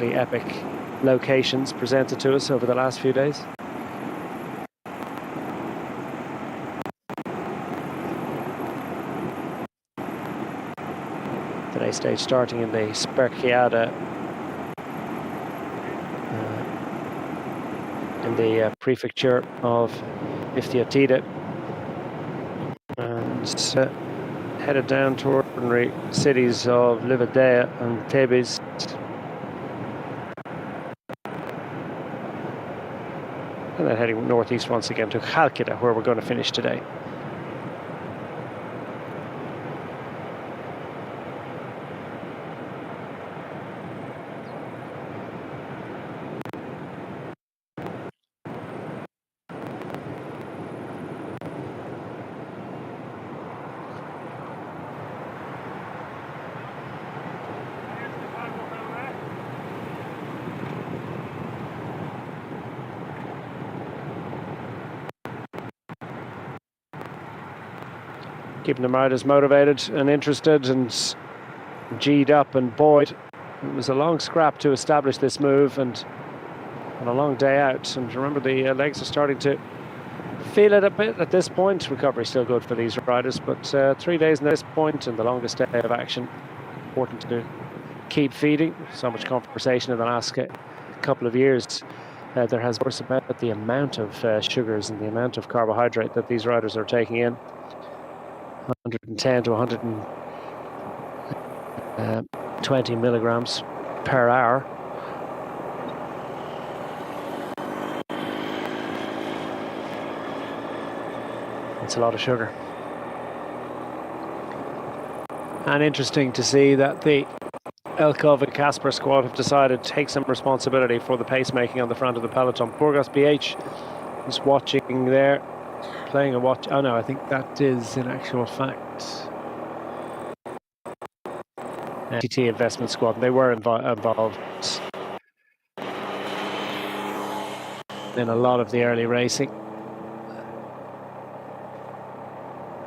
absolutely epic locations presented to us over the last few days. Today's stage starting in the Sperchiada in the prefecture of Iftiatida, and headed down toward ordinary cities of Livadia and Thebes. And then heading northeast once again to Chalkida, where we're going to finish today. Keeping them out as motivated and interested and G'd up and buoyed. It was a long scrap to establish this move and a long day out. And remember, the legs are starting to feel it a bit at this point. Recovery still good for these riders, but 3 days at this point and the longest day of action. Important to keep feeding. So much conversation in the last couple of years. There has been about the amount of sugars and the amount of carbohydrate that these riders are taking in. 110 to 120 milligrams per hour. That's a lot of sugar. And interesting to see that the Elkov and Casper squad have decided to take some responsibility for the pacemaking on the front of the peloton. Burgos BH is watching there. Playing a watch. Oh no, I think that is in actual fact TT Investment Squad. They were involved in a lot of the early racing,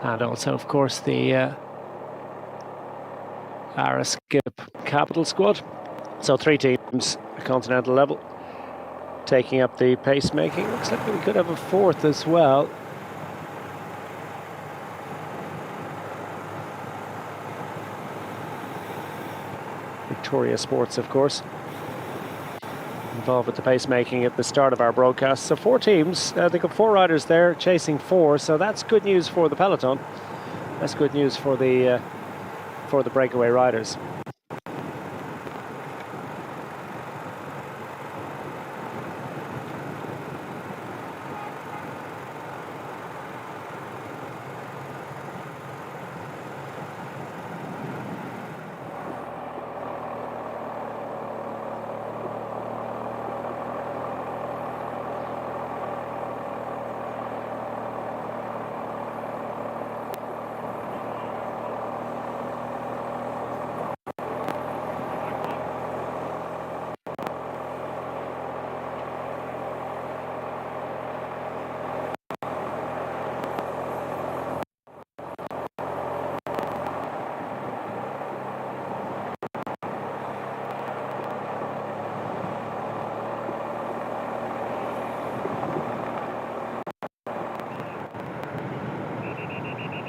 and also, of course, the Araskip Capital Squad. So 3 teams at continental level taking up the pacemaking. Looks like we could have a 4th as well. Victoria Sports, of course, involved with the pacemaking at the start of our broadcast. So 4 teams, they've got 4 riders there chasing 4, so that's good news for the peloton. That's good news for the breakaway riders.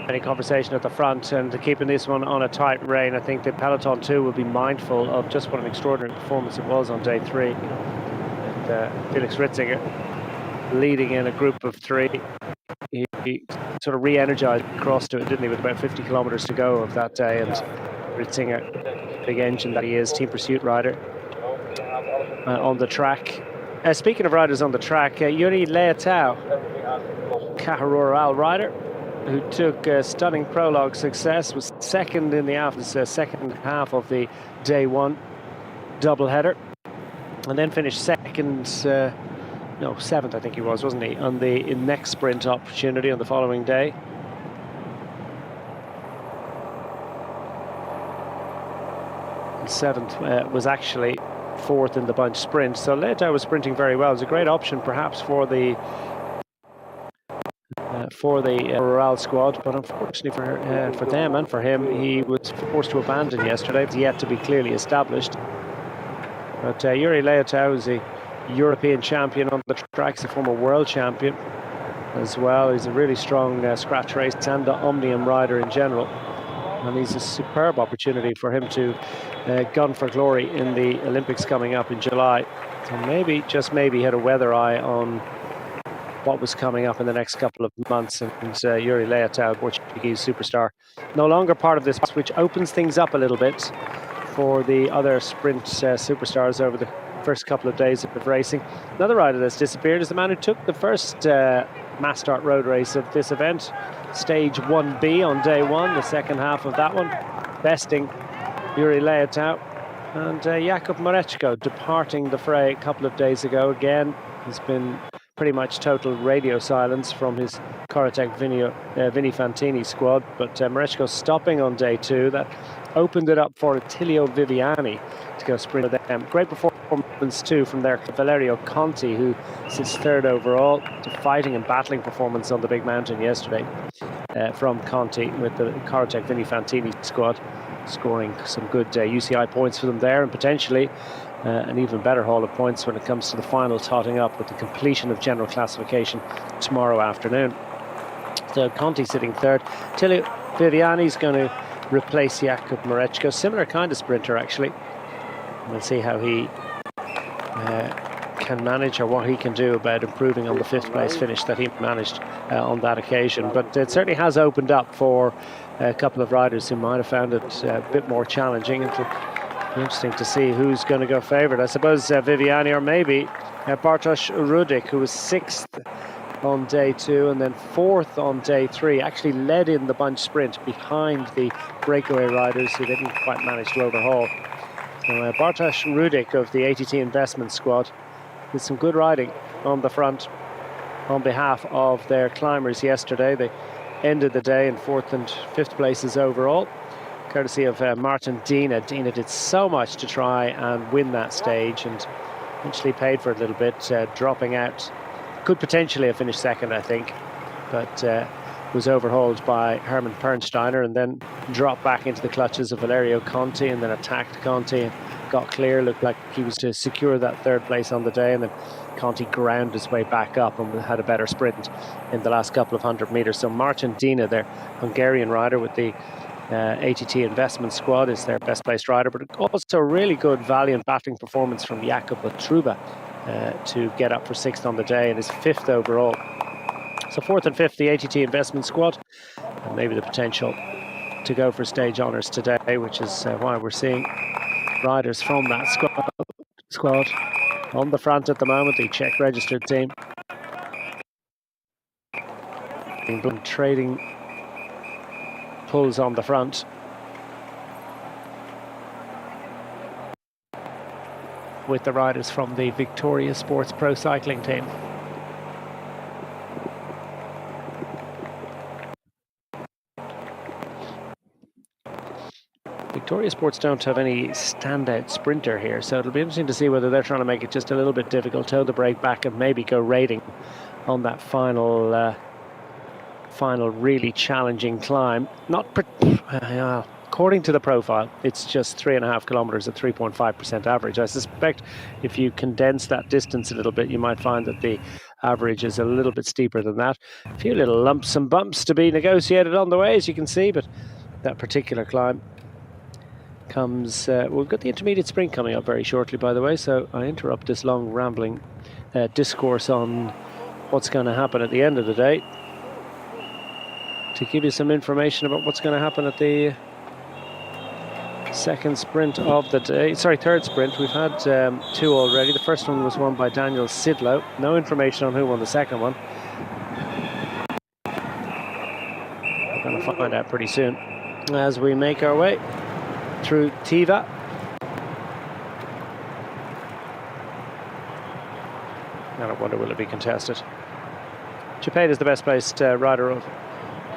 Any conversation at the front and keeping this one on a tight rein. I think the peloton too will be mindful of just what an extraordinary performance it was on day 3. And Felix Ritzinger leading in a group of 3. He sort of re-energized across to it, didn't he, with about 50 kilometers to go of that day. And Ritzinger, big engine that he is, team pursuit rider on the track. Speaking of riders on the track, Yuri Leitao, Caja rider, who took stunning prologue success, was second in the second half of the day 1 doubleheader, and then finished second, 7th I think he was, wasn't he, on the next sprint opportunity on the following day. And 7th was actually 4th in the bunch sprint, so Leitao was sprinting very well. It was a great option perhaps for the Rural squad, but unfortunately for them and for him, he was forced to abandon yesterday. It's yet to be clearly established But Yuri Leotau is a European champion on the track. He's a former world champion as well. He's a really strong scratch race and the Omnium rider in general. And he's a superb opportunity for him to gun for glory in the Olympics coming up in July. So maybe, just maybe, he had a weather eye on what was coming up in the next couple of months. And Yuri Leotau, Portuguese superstar, no longer part of this, which opens things up a little bit for the other sprint superstars over the first couple of days of racing. Another rider that's disappeared is the man who took the first Mass Start road race of this event, stage 1B on day one, the second half of that one, besting Yuri Leotau. And Jakub Mareczko departing the fray a couple of days ago. Again, he's been pretty much total radio silence from his Corotec Vini Fantini squad, but Mareczko stopping on day two. That opened it up for Attilio Viviani to go sprint with them. Great performance too from their Valerio Conti, who sits third overall. A fighting and battling performance on the big mountain yesterday from Conti with the Corotec Vini Fantini squad, scoring some good UCI points for them there, and potentially an even better haul of points when it comes to the final totting up with the completion of general classification tomorrow afternoon. So Conti sitting third. Attilio Viviani's going to replace Jakub Mareczko. Similar kind of sprinter, actually. We'll see how he can manage, or what he can do about improving on the fifth place finish that he managed on that occasion. But it certainly has opened up for a couple of riders who might have found it a bit more challenging. It'll be interesting to see who's going to go favourite. I suppose Viviani, or maybe Bartosz Rudik, who was sixth on day two and then fourth on day three, actually led in the bunch sprint behind the breakaway riders who didn't quite manage to overhaul. So Bartosz Rudik of the ATT Investment Squad did some good riding on the front on behalf of their climbers yesterday. They ended the day in fourth and fifth places overall, courtesy of Martin Dina. Dina did so much to try and win that stage and eventually paid for it a little bit, dropping out. Could potentially have finished second, I think, but was overhauled by Hermann Pernsteiner and then dropped back into the clutches of Valerio Conti, and then attacked Conti and got clear. Looked like he was to secure that third place on the day, and then Conti ground his way back up and had a better sprint in the last couple of 100 metres. So Martin Dina, their Hungarian rider with the ATT Investment Squad, is their best placed rider, but also a really good valiant battling performance from Jakub Truba to get up for sixth on the day and is fifth overall. So fourth and fifth, the ATT Investment Squad, and maybe the potential to go for stage honours today, which is why we're seeing riders from that squad on the front at the moment. The Czech registered team trading pulls on the front. With the riders from the Victoria Sports Pro Cycling team. Victoria Sports don't have any standout sprinter here, so it'll be interesting to see whether they're trying to make it just a little bit difficult, toe the brake back and maybe go raiding on that final really challenging climb. According to the profile, it's just 3.5 kilometers at 3.5% average. I suspect if you condense that distance a little bit, you might find that the average is a little bit steeper than that. A few little lumps and bumps to be negotiated on the way, as you can see, but that particular climb comes... we've got the intermediate sprint coming up very shortly, by the way, so I interrupt this long rambling discourse on what's going to happen at the end of the day to give you some information about what's going to happen at the second sprint of the day. Sorry, third sprint. We've had two already. The first one was won by Daniel Sidlow. No information on who won the second one. We're going to find out pretty soon as we make our way through Tiva. And I wonder, will it be contested? Chapeda is the best placed rider of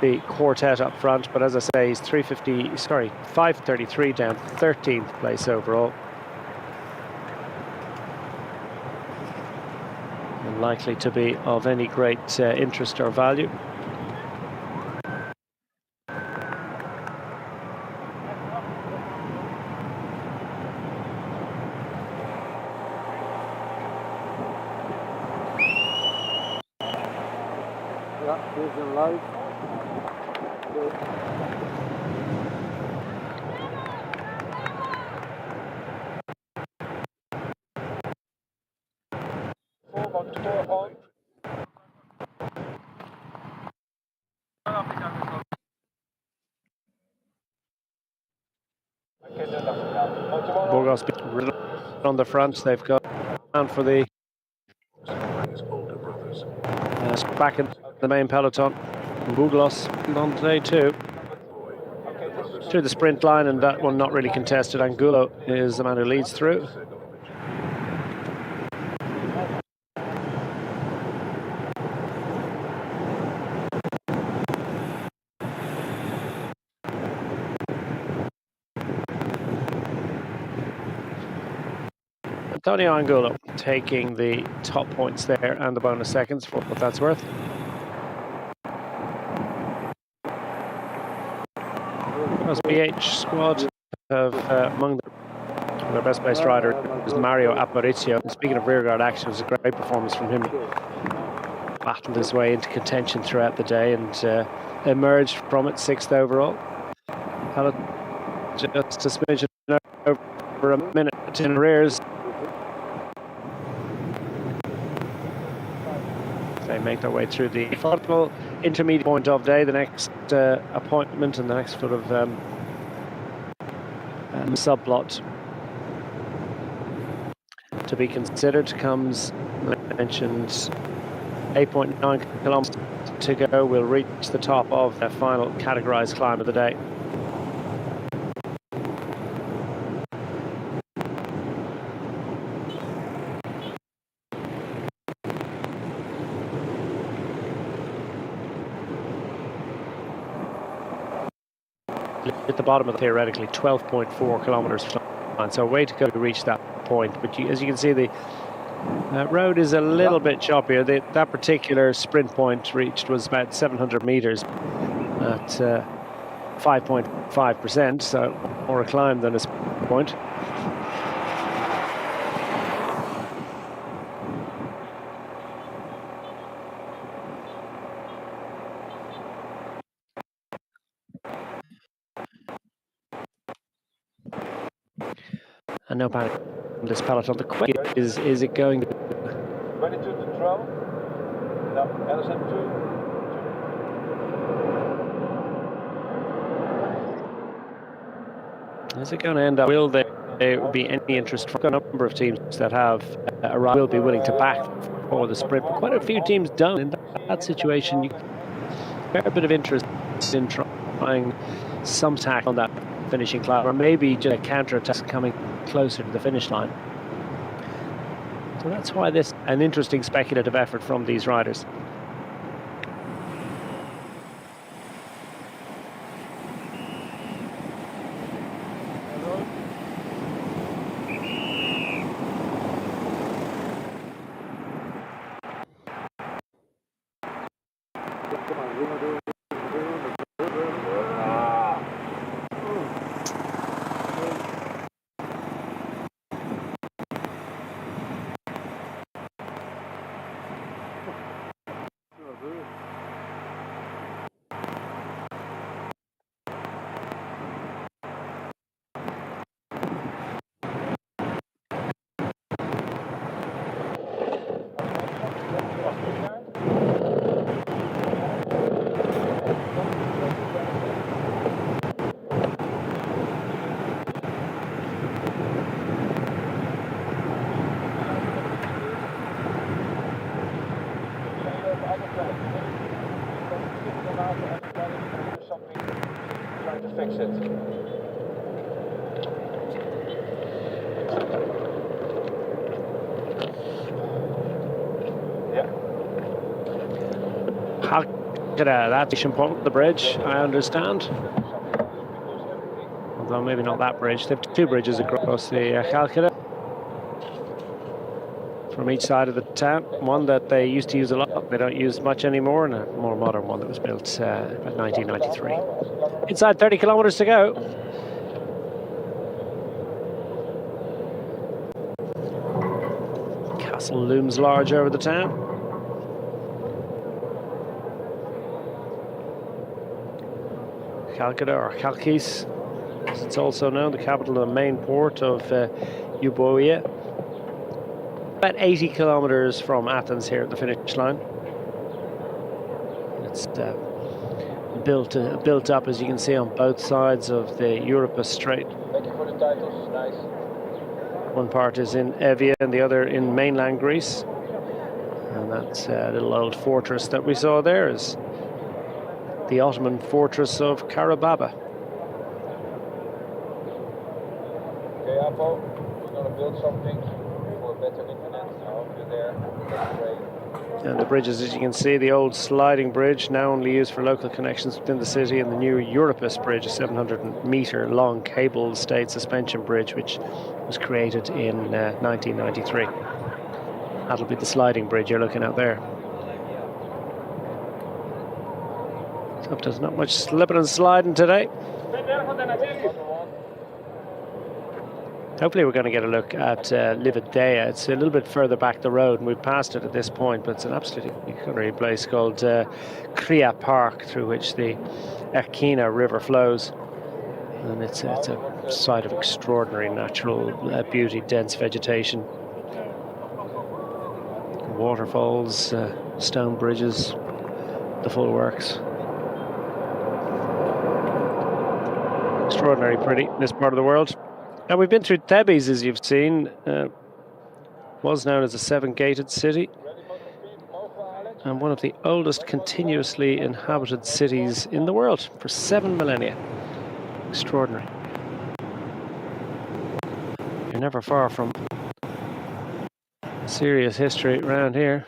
the quartet up front, but as I say, he's 5:33 down, 13th place overall. Unlikely to be of any great interest or value. Burgos on the front. They've got down for the back in the main peloton. Burgos on day 2 through the sprint line, and that one not really contested. Angulo is the man who leads through. Antonio Angulo taking the top points there and the bonus seconds for what that's worth. As BH squad have among their best placed rider is Mario Aparicio. And speaking of rearguard action, it was a great performance from him. Battled his way into contention throughout the day and emerged from it 6th overall. Just a smidgen over a minute in arrears. They make their way through the final intermediate point of day, the next appointment and the next sort of subplot to be considered comes, I mentioned, 8.9 kilometers to go. We'll reach the top of the final categorized climb of the day. At the bottom of the theoretically 12.4 kilometers, so a way to go to reach that point. But as you can see, the road is a little bit choppier. That particular sprint point reached was about 700 meters at 5.5%, so more a climb than a sprint point. And no panic on this peloton. The question is it going to... Ready to the drum? No, LSM 2. Is it going to end up? Will there be any interest from a number of teams that have will be willing to back for the sprint? But quite a few teams don't. In that situation, you get a bit of interest in trying some tack on that finishing climb, or maybe just a counter-attack coming closer to the finish line. So that's why this an interesting speculative effort from these riders. Trying to fix it. Yeah. How get out of that station point, the bridge, I understand. Although maybe not that bridge. They have 2 bridges across the Calcutta from each side of the town. One that they used to use a lot, they don't use much anymore, and a more modern one that was built about 1993. Inside 30 kilometers to go. Castle looms large over the town. Calcutta, or Khalkis, as it's also known, the capital and main port of Euboea. About 80 kilometers from Athens here at the finish line. It's built up, as you can see, on both sides of the Euripus Strait. Thank you for the titles, nice. One part is in Evia and the other in mainland Greece. And that little old fortress that we saw there is the Ottoman fortress of Karababa. Okay, Apo, we're going to build something for better internet. I hope you're there. That's great. And the bridges, as you can see, the old sliding bridge, now only used for local connections within the city, and the new Euripus Bridge, a 700-metre long cable-stayed suspension bridge, which was created in 1993. That'll be the sliding bridge you're looking at there. So there's not much slipping and sliding today. Hopefully we're going to get a look at Livadeia. It's a little bit further back the road, and we've passed it at this point, but it's an absolutely extraordinary place called Kria Park, through which the Erkina River flows. And it's a site of extraordinary natural beauty, dense vegetation. Waterfalls, stone bridges, the full works. Extraordinary pretty in this part of the world. And we've been through Thebes, as you've seen. Was known as a seven-gated city, and one of the oldest continuously inhabited cities in the world for 7 millennia. Extraordinary. You're never far from serious history around here.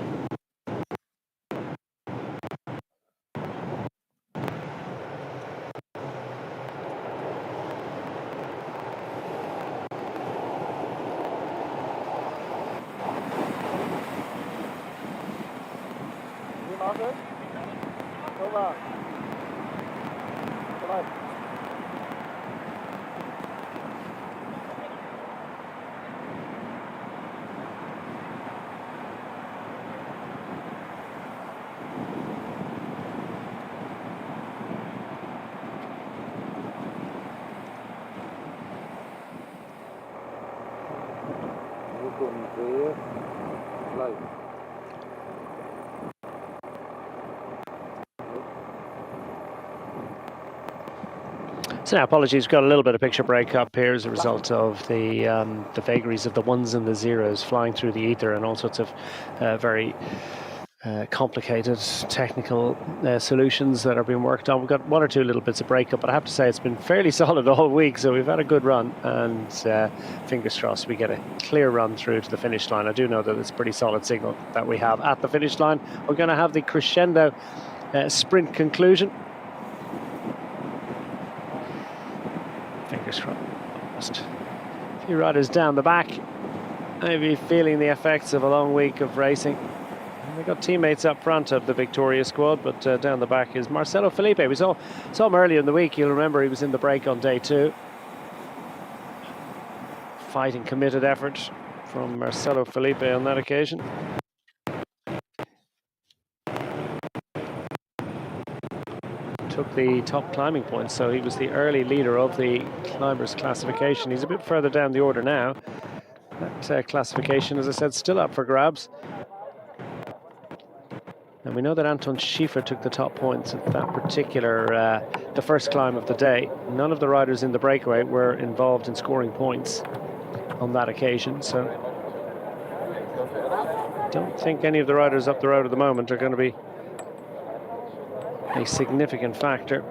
So now, apologies, we've got a little bit of picture breakup here as a result of the vagaries of the ones and the zeros flying through the ether, and all sorts of very complicated technical solutions that are being worked on. We've got one or two little bits of breakup, but I have to say it's been fairly solid all week, so we've had a good run, and fingers crossed we get a clear run through to the finish line. I do know that it's a pretty solid signal that we have at the finish line. We're going to have the crescendo sprint conclusion. Fingers crossed. A few riders down the back, maybe feeling the effects of a long week of racing. We've got teammates up front of the Victoria squad, but down the back is Marcelo Felipe. We saw him earlier in the week. You'll remember he was in the break on day 2. Fighting, committed effort from Marcelo Felipe on that occasion. Took the top climbing points, so he was the early leader of the climbers classification. He's a bit further down the order now. That classification, as I said, still up for grabs. And we know that Anton Schiefer took the top points at that particular, the first climb of the day. None of the riders in the breakaway were involved in scoring points on that occasion, so I don't think any of the riders up the road at the moment are going to be a significant factor.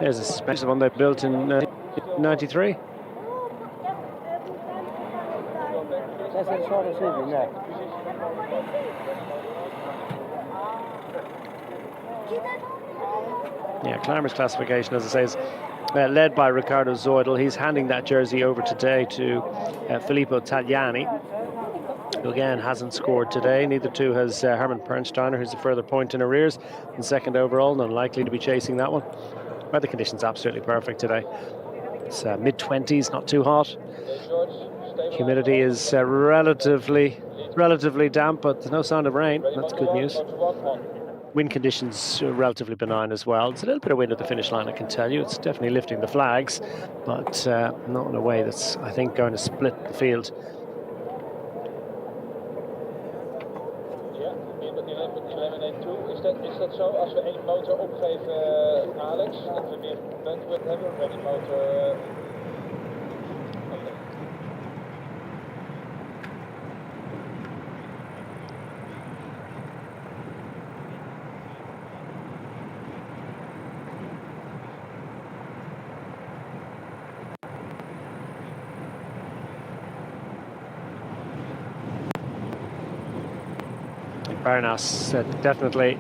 There's a special one they built in 93. Yeah, climbers classification, as I say, is led by Riccardo Zoidel. He's handing that jersey over today to Filippo Tagliani, who again hasn't scored today. Neither too has Hermann Pernsteiner, who's a further point in arrears in second overall and unlikely to be chasing that one. Weather conditions absolutely perfect today. It's mid-20s, not too hot. Humidity is relatively damp, but there's no sign of rain. That's good news. wind conditions are relatively benign as well. It's a little bit of wind at the finish line, I can tell you. It's definitely lifting the flags, but not in a way that's, I think, going to split the field. Ja, 11.2. Is dat zo als we één motor opgeven, Alex? Dat we meer bandwidth hebben? Ready motor. Barnas definitely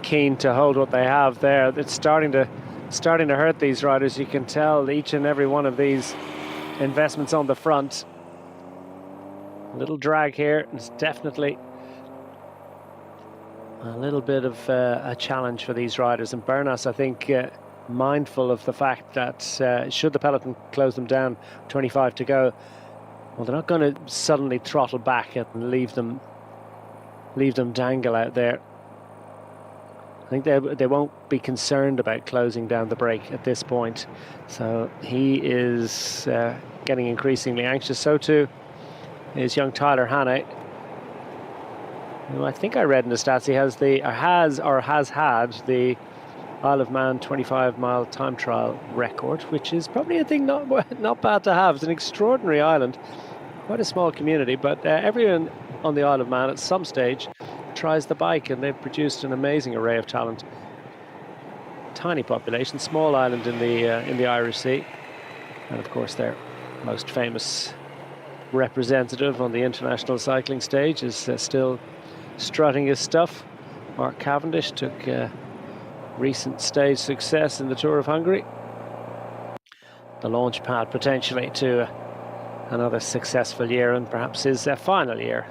keen to hold what they have there. It's starting to hurt these riders. You can tell each and every one of these investments on the front. A little drag here. It's definitely a little bit of a challenge for these riders. And Barnas, I think, mindful of the fact that should the peloton close them down, 25 to go, well, they're not going to suddenly throttle back and leave them dangle out there. I think they won't be concerned about closing down the break at this point. So he is getting increasingly anxious. So too is young Tyler Hannay, who I think I read in the stats he has had the Isle of Man 25-mile time trial record, which is probably a thing not bad to have. It's an extraordinary island, quite a small community, but everyone on the Isle of Man at some stage tries the bike, and they've produced an amazing array of talent. Tiny population, small island in the Irish Sea, and of course their most famous representative on the international cycling stage is still strutting his stuff. Mark Cavendish took recent stage success in the Tour of Hungary, the launch pad potentially to another successful year, and perhaps his final year.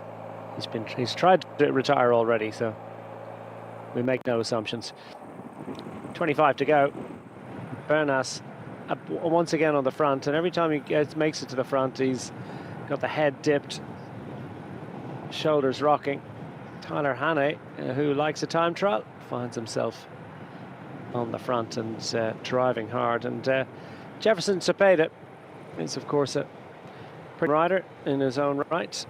He's tried to retire already, so we make no assumptions. 25 to go. Bernas once again on the front, and every time he makes it to the front, he's got the head dipped, shoulders rocking. Tyler Hannay, who likes a time trial, finds himself on the front and driving hard. And Jefferson Cepeda is, of course, a pretty rider in his own right.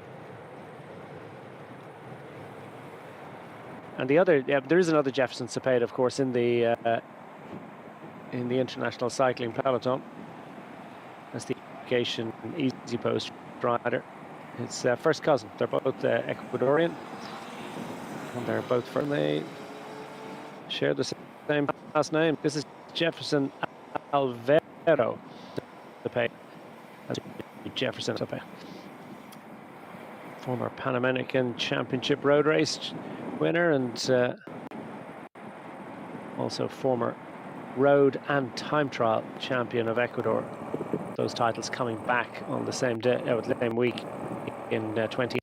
And there is another Jefferson Cepeda, of course, in the international cycling peloton. That's the Education Easy Post rider. It's first cousin. They're both Ecuadorian, and they're both from. They share the same last name. This is Jefferson Alvaro Cepeda. Jefferson Cepeda, former Pan American Championship road race winner, and also former road and time trial champion of Ecuador. Those titles coming back on the same day, the same week in 20.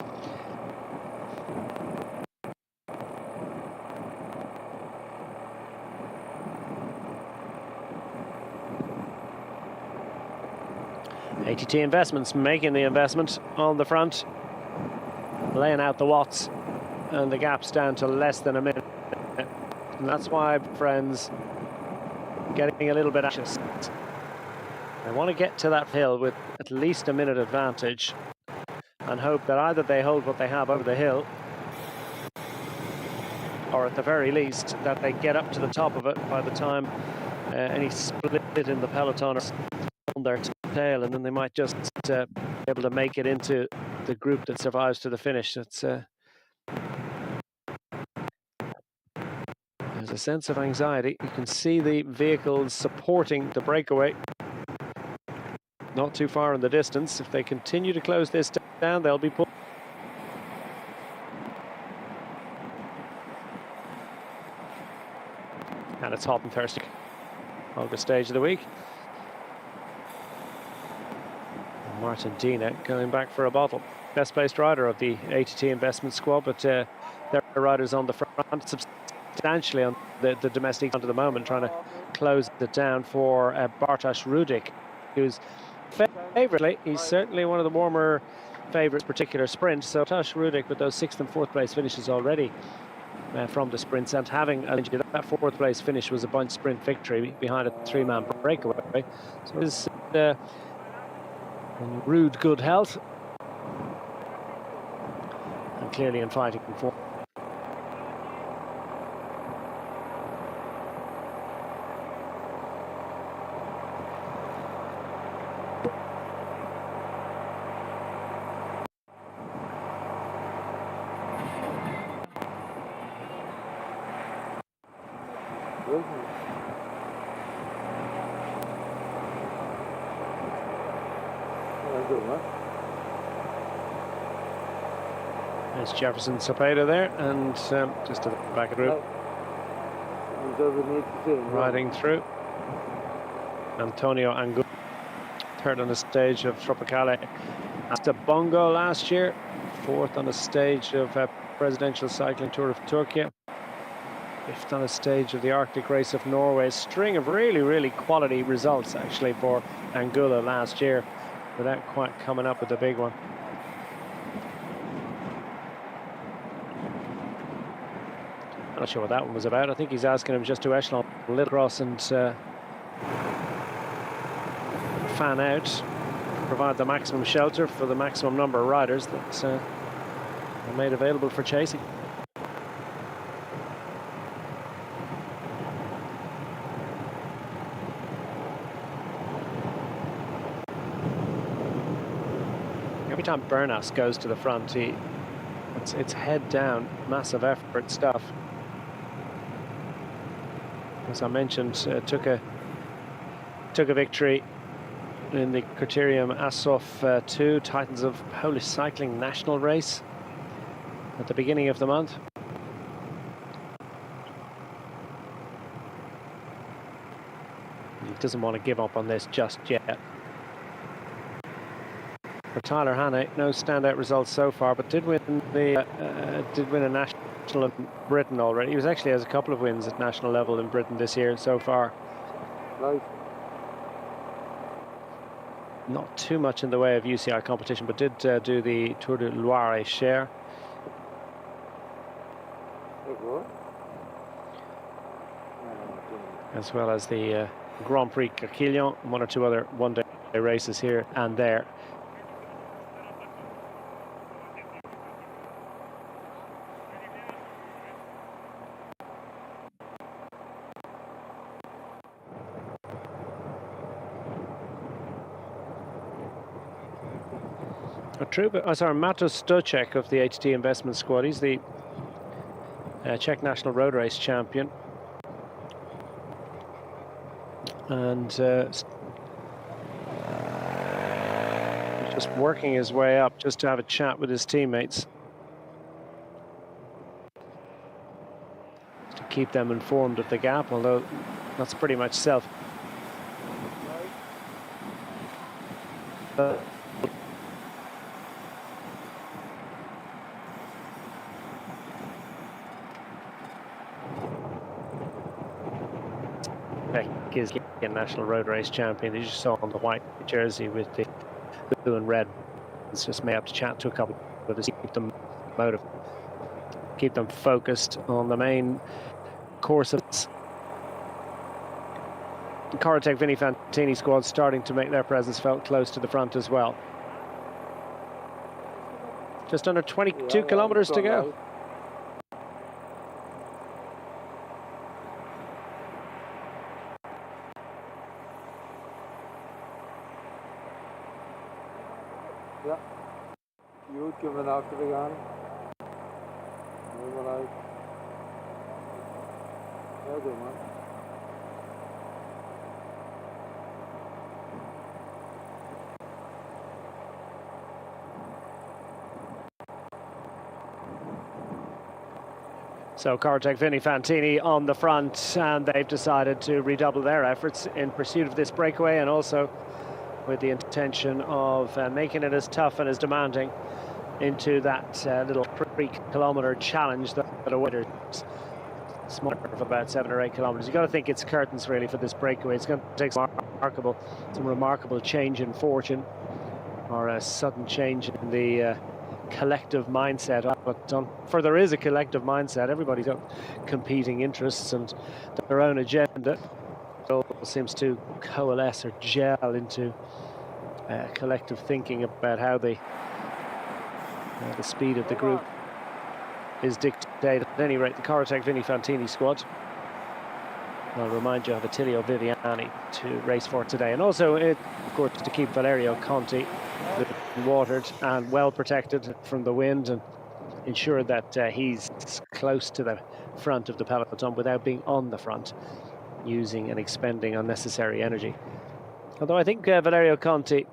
ATT Investments making the investment on the front, laying out the watts, and the gap's down to less than a minute. And that's why, friends, getting a little bit anxious. They want to get to that hill with at least a minute advantage and hope that either they hold what they have over the hill, or at the very least that they get up to the top of it by the time any split in the peloton is on their tail, and then they might just be able to make it into the group that survives to the finish. It's there's a sense of anxiety. You can see the vehicles supporting the breakaway not too far in the distance. If they continue to close this down, they'll be pulled. And it's hot and thirsty. Longest stage of the week. Martin Dina going back for a bottle. Best placed rider of the ATT investment squad, but there are riders on the front substantially on the domestic at the moment, trying to close it down for Bartosz Rudik, who's favourite. He's certainly one of the warmer favourites, particular sprint. So Bartosz Rudik with those 6th and 4th place finishes already from the sprints, and having that fourth place finish was a bunch sprint victory behind a 3-man breakaway. So it's in rude good health and clearly in fighting form. There's Jefferson Cepeda there, and just to the back of the group, riding through. Antonio Angulo, third on the stage of Tropicale Asta Bongo last year, fourth on the stage of Presidential Cycling Tour of Turkey, fifth on the stage of the Arctic Race of Norway. A string of really quality results actually for Angulo last year, without quite coming up with the big one. I'm not sure what that one was about. I think he's asking him just to echelon a little across and fan out, provide the maximum shelter for the maximum number of riders that are made available for chasing. Every time Bernas goes to the front, it's head down, massive effort stuff. As I mentioned, took a victory in the Criterium Assoff 2 Titans of Polish Cycling National Race at the beginning of the month. He doesn't want to give up on this just yet. For Tyler Hannay, no standout results so far, but did win a national in Britain already. He was actually has a couple of wins at national level in Britain this year so far. Right. Not too much in the way of UCI competition, but did do the Tour de Loire-et-Cher. As well as the Grand Prix Carquillon, one or two other one-day races here and there. Matos Stocek of the HT Investment Squad. He's the Czech National Road Race champion. And just working his way up just to have a chat with his teammates, to keep them informed of the gap, although that's pretty much self. Is a national road race champion. You just saw on the white jersey with the blue and red. It's just made up to chat to a couple of us, keep them motivated, keep them focused on the main course of this. The Corotec Vinny Fantini squad starting to make their presence felt close to the front as well. Just under 22 kilometers to go. Ja, goed, kunnen we naar achteren gaan. Helemaal uit. Ja, doe maar. So Corotec Vinny Fantini on the front, and they've decided to redouble their efforts in pursuit of this breakaway, and also with the intention of making it as tough and as demanding into that little 3-kilometer challenge that awaits, smaller of about 7 or 8 kilometers. You've got to think it's curtains really for this breakaway. It's going to take some remarkable change in fortune, or a sudden change in the collective mindset. But for there is a collective mindset. Everybody's got competing interests and their own agenda. It all seems to coalesce or gel into collective thinking about how the speed of the group is dictated. At any rate, the Corotech Vini Fantini squad, I'll remind you, of Attilio Viviani to race for today. And also, of course, to keep Valerio Conti watered and well protected from the wind and ensure that he's close to the front of the peloton without being on the front, using and expending unnecessary energy. Although I think Valerio Conti,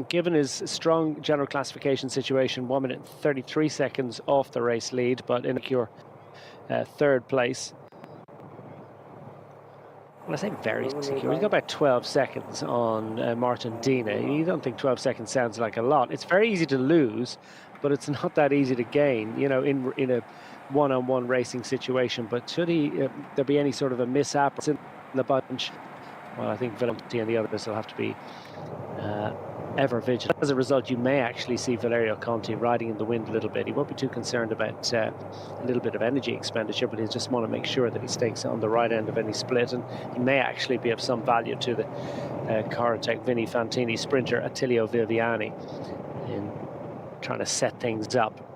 given his strong general classification situation, 1 minute 33 seconds off the race lead, but in your third place. Well, I say very secure. He's got about 12 seconds on Martin Dina. You don't think 12 seconds sounds like a lot. It's very easy to lose, but it's not that easy to gain, you know, in a one-on-one racing situation. But should there be any sort of a mishap in the bunch, well, I think Valenti and the others will have to be ever vigilant. As a result, you may actually see Valerio Conti riding in the wind a little bit. He won't be too concerned about a little bit of energy expenditure, but he'll just want to make sure that he stays on the right end of any split, and he may actually be of some value to the Corotech Vini Fantini sprinter Attilio Viviani in trying to set things up.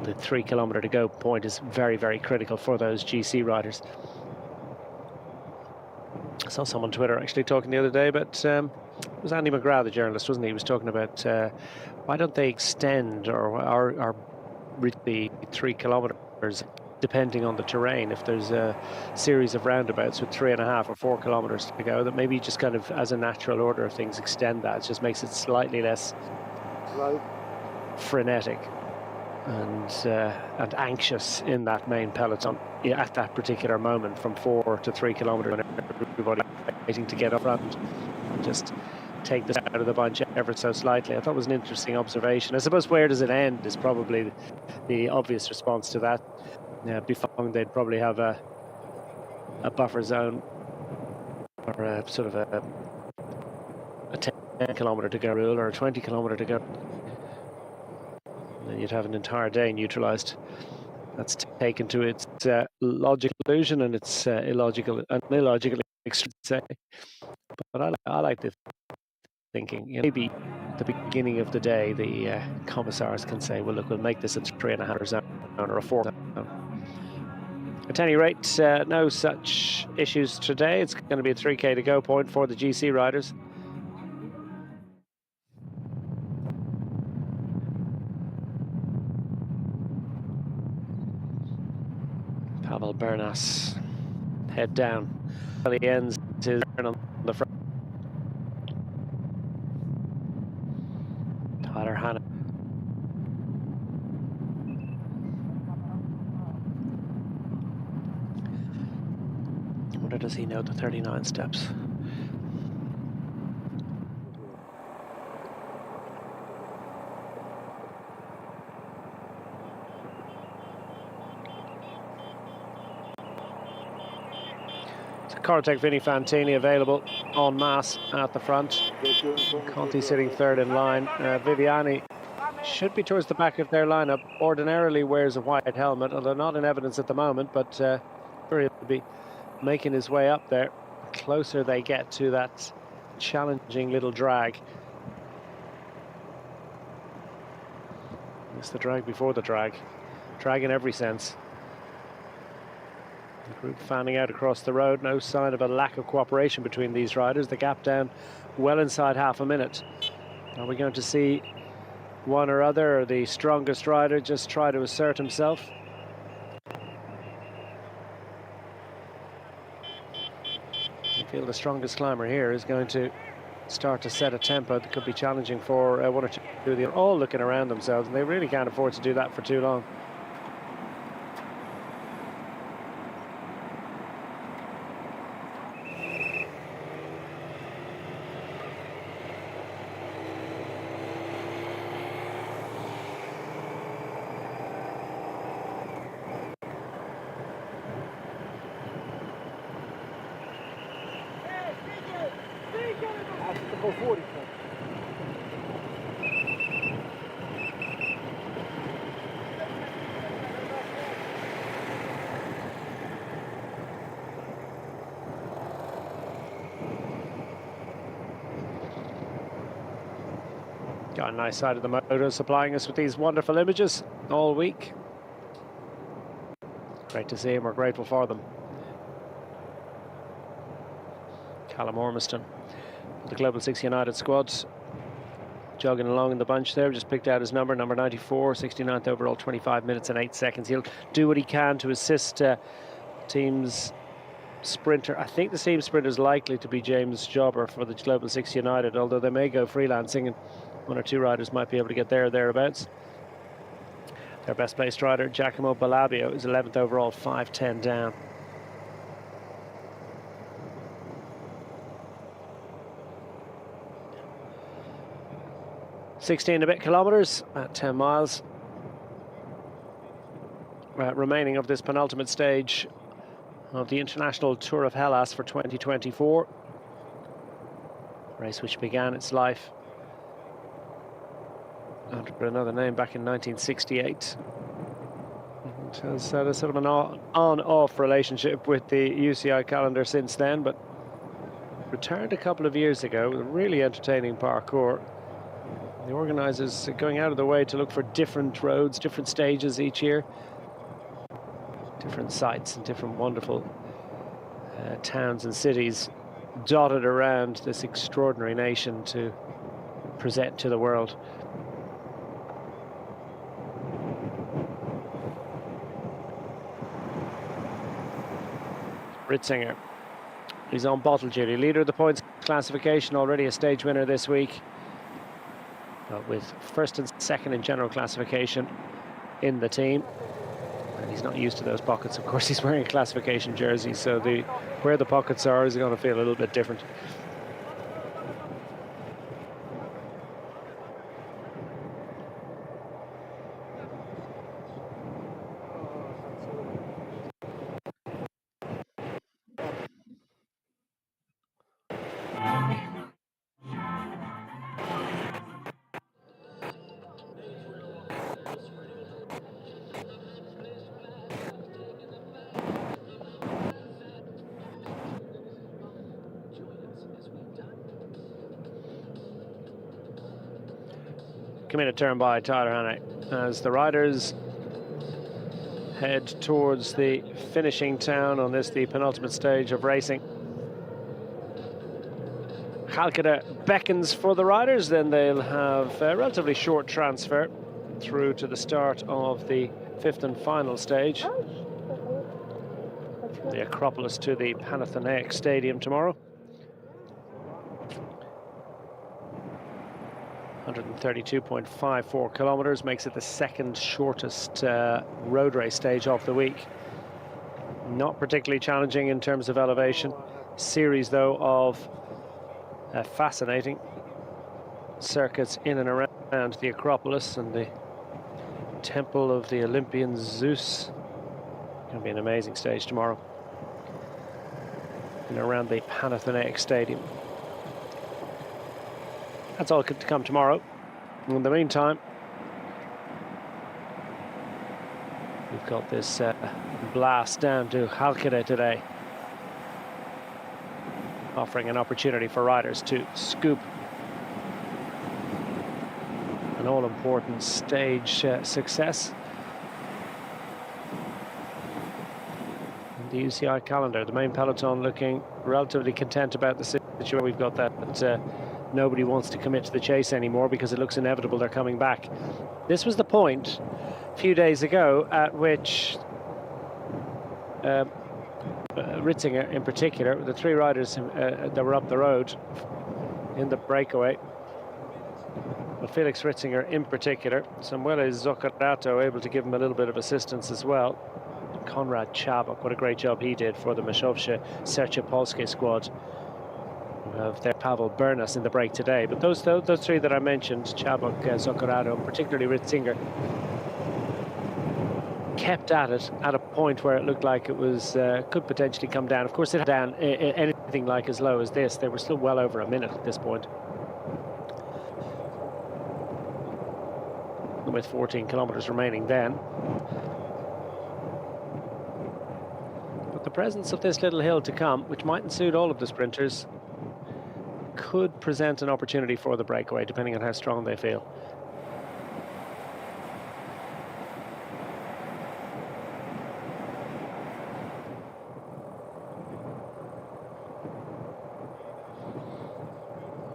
The 3 kilometre to go point is very, very critical for those GC riders. I saw someone on Twitter actually talking the other day about it was Andy McGrath, the journalist, wasn't he? He was talking about why don't they extend or the 3 kilometres depending on the terrain. If there's a series of roundabouts with 3.5 or 4 kilometres to go, that maybe just kind of as a natural order of things extend that. It just makes it slightly less frenetic and anxious in that main peloton at that particular moment, from 4 to 3 kilometres, when everybody waiting to get up front and just take this out of the bunch ever so slightly. I thought it was an interesting observation. I suppose where does it end is probably the obvious response to that. Before they'd probably have a buffer zone or a sort of a 10 kilometre to go rule or a 20 kilometre to go. And then you'd have an entire day neutralised. That's taken to its logical conclusion, and it's illogical extreme. But I like this thinking. You know, maybe at the beginning of the day, the commissars can say, well, look, we'll make this a 3.5 zone or a 4 zone. At any rate, no such issues today. It's going to be a 3K to go point for the GC riders. Pavel Bernas head down. He ends his turn on the front. Tyler Hanna. Wonder does he know the 39 steps? Corotech Vini Fantini available en masse at the front. Conti sitting third in line. Viviani should be towards the back of their lineup. Ordinarily wears a white helmet, although not in evidence at the moment, but he'll be making his way up there. The closer they get to that challenging little drag. It's the drag before the drag. Drag in every sense. The group fanning out across the road. No sign of a lack of cooperation between these riders. The gap down well inside half a minute. Are we going to see one or other, or the strongest rider, just try to assert himself? I feel the strongest climber here is going to start to set a tempo that could be challenging for one or two. They're all looking around themselves, and they really can't afford to do that for too long. Got a nice side of the motor, supplying us with these wonderful images all week. Great to see him, we're grateful for them. Callum Ormiston, the Global 6 United squad, jogging along in the bunch there, just picked out his number 94, 69th overall, 25 minutes and 8 seconds. He'll do what he can to assist team's sprinter. I think the team sprinter is likely to be James Jobber for the Global 6 United, although they may go freelancing and one or two riders might be able to get there or thereabouts. Their best placed rider, Giacomo Balabio, is 11th overall, 5:10 down. $16 a bit kilometres at 10 miles remaining of this penultimate stage of the International Tour of Hellas for 2024. Race which began its life under another name back in 1968. It has had a sort of an on-off relationship with the UCI calendar since then, but returned a couple of years ago with a really entertaining parcours. The organisers are going out of their way to look for different roads, different stages each year, different sites and different wonderful towns and cities dotted around this extraordinary nation to present to the world. Ritzinger, he's on bottle duty, leader of the points classification, already a stage winner this week, with first and second in general classification in the team. And he's not used to those pockets. Of course, he's wearing a classification jersey, so where the pockets are is going to feel a little bit different. Committed turn by Tyler Hannay as the riders head towards the finishing town on this, the penultimate stage of racing. Halkida beckons for the riders, then they'll have a relatively short transfer through to the start of the fifth and final stage. The Acropolis to the Panathenaic Stadium tomorrow. 132.54 kilometres makes it the second shortest road race stage of the week. Not particularly challenging in terms of elevation. Series though of fascinating circuits in and around the Acropolis and the temple of the Olympian Zeus. Going to be an amazing stage tomorrow and around the Panathenaic Stadium. That's all to come tomorrow. In the meantime, we've got this blast down to Halkida today, offering an opportunity for riders to scoop an all-important stage success. And the UCI calendar, the main peloton looking relatively content about the situation. We've got that nobody wants to commit to the chase anymore because it looks inevitable they're coming back. This was the point a few days ago at which Ritzinger in particular, the three riders that were up the road in the breakaway, but Felix Ritzinger in particular, Samuele Zoccarato able to give him a little bit of assistance as well. Konrad Czabok, what a great job he did for the Mazowsze Serce Polskie squad of their Pavel Bernas in the break today. But those three that I mentioned, Czabok, Zoccarato, and particularly Ritzinger, kept at it at a point where it looked like it was could potentially come down. Of course, it had down anything like as low as this. They were still well over a minute at this point, with 14 kilometers remaining then. But the presence of this little hill to come, which mightn't suit all of the sprinters, could present an opportunity for the breakaway, depending on how strong they feel.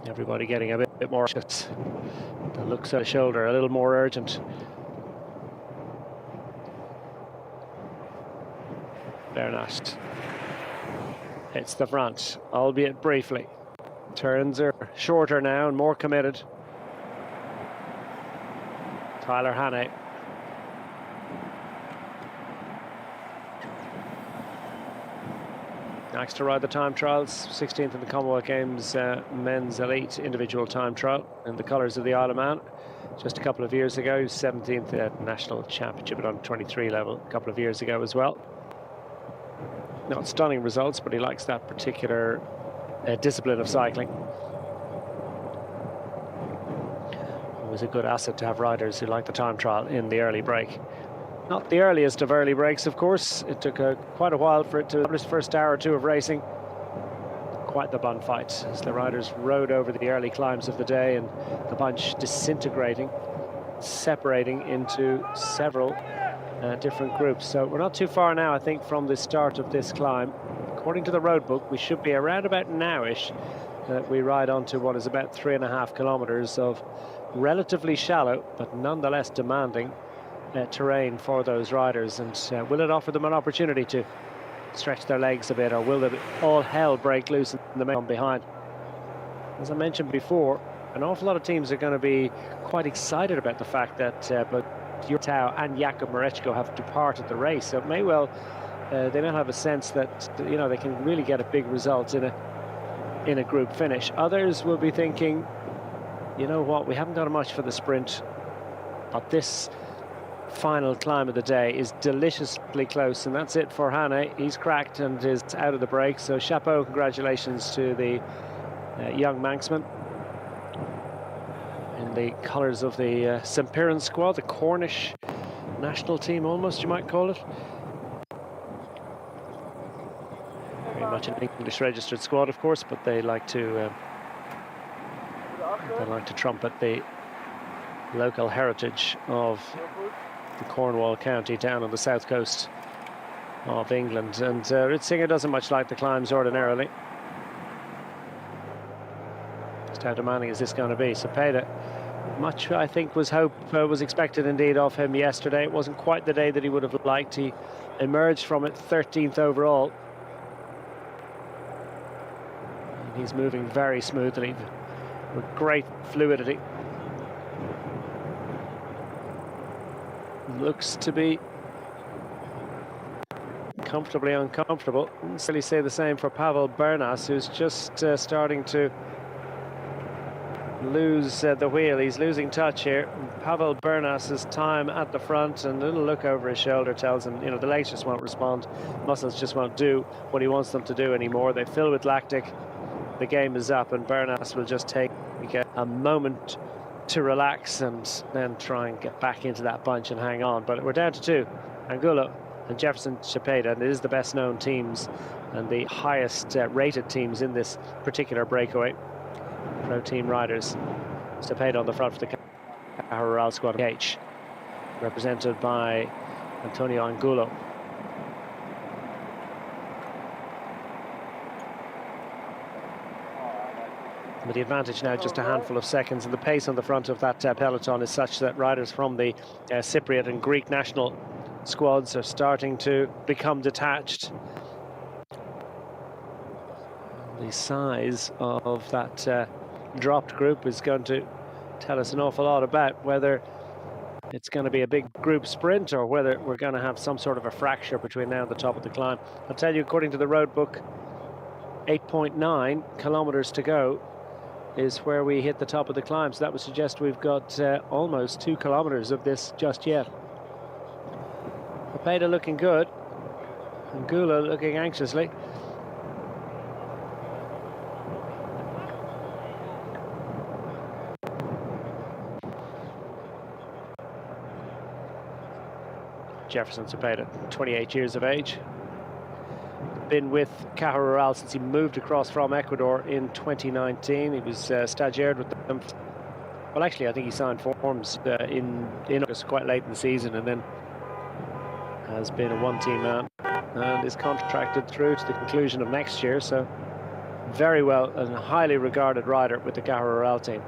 Everybody getting a bit more anxious. The looks at the shoulder a little more urgent. Bernat hits the front, albeit briefly. Turns are shorter now and more committed. Tyler Hannay. Next to ride the time trials, 16th in the Commonwealth Games men's elite individual time trial in the colours of the Isle of Man. Just a couple of years ago, 17th at National Championship at under 23 level a couple of years ago as well. Not stunning results, but he likes that particular discipline of cycling. It was a good asset to have riders who like the time trial in the early break. Not the earliest of early breaks, of course. It took quite a while for it to establish the first hour or two of racing. Quite the bun fight as the riders rode over the early climbs of the day, and the bunch disintegrating, separating into several different groups. So we're not too far now, I think, from the start of this climb. According to the road book, we should be around about now-ish that we ride onto what is about 3.5 kilometers of relatively shallow, but nonetheless demanding terrain for those riders. And will it offer them an opportunity to stretch their legs a bit, or will all hell break loose in the men behind? As I mentioned before, an awful lot of teams are going to be quite excited about the fact that both Tao and Jakub Mareczko have departed the race. So it may well, they may have a sense that they can really get a big result in a group finish. Others will be thinking, you know what, we haven't got much for the sprint, but this final climb of the day is deliciously close, and that's it for Hannay. He's cracked and is out of the break, so chapeau, congratulations to the young Manxman in the colours of the St Piran squad, the Cornish national team almost, you might call it. Very much an English registered squad, of course, but they like to trumpet the local heritage of the Cornwall county down on the south coast of England. And Ritzinger doesn't much like the climbs ordinarily. Just how demanding is this going to be? Cepeda, much I think was expected indeed of him yesterday. It wasn't quite the day that he would have liked. He emerged from it 13th overall. And he's moving very smoothly with great fluidity. Looks to be comfortably uncomfortable. Wouldn't necessarily say the same for Pavel Bernas, who's just starting to lose the wheel. He's losing touch here. Pavel Bernas's time at the front, and a little look over his shoulder tells him, the legs just won't respond. Muscles just won't do what he wants them to do anymore. They fill with lactic. The game is up, and Bernas will just take a moment to relax and then try and get back into that bunch and hang on. But we're down to two, Angulo and Jefferson Cepeda, and it is the best known teams and the highest rated teams in this particular breakaway. Pro team riders. Cepeda on the front for the Rural squad H, represented by Antonio Angulo. With the advantage now just a handful of seconds, and the pace on the front of that peloton is such that riders from the Cypriot and Greek national squads are starting to become detached. The size of that dropped group is going to tell us an awful lot about whether it's going to be a big group sprint or whether we're going to have some sort of a fracture between now and the top of the climb. I'll tell you, according to the road book, 8.9 kilometers to go is where we hit the top of the climb. So that would suggest we've got almost 2 kilometers of this just yet. Cepeda looking good. Angulo looking anxiously. Jefferson Cepeda, 28 years of age. been with Caja Rural since he moved across from Ecuador in 2019. He was stagiaired with them. Well, actually, I think he signed forms in August, quite late in the season, and then has been a one-team man and is contracted through to the conclusion of next year. So very well and highly regarded rider with the Caja Rural team.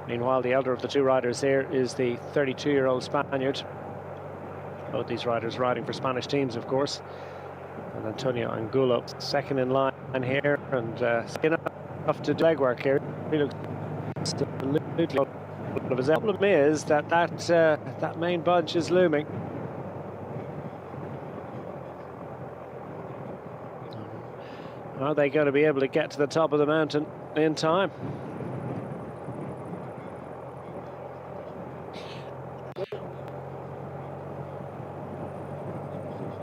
Meanwhile, the elder of the two riders here is the 32-year-old Spaniard. Both these riders riding for Spanish teams, of course. And Antonio Angulo, second in line here, and enough to do legwork here. He looks absolutely. The problem is that main bunch is looming. Are they going to be able to get to the top of the mountain in time?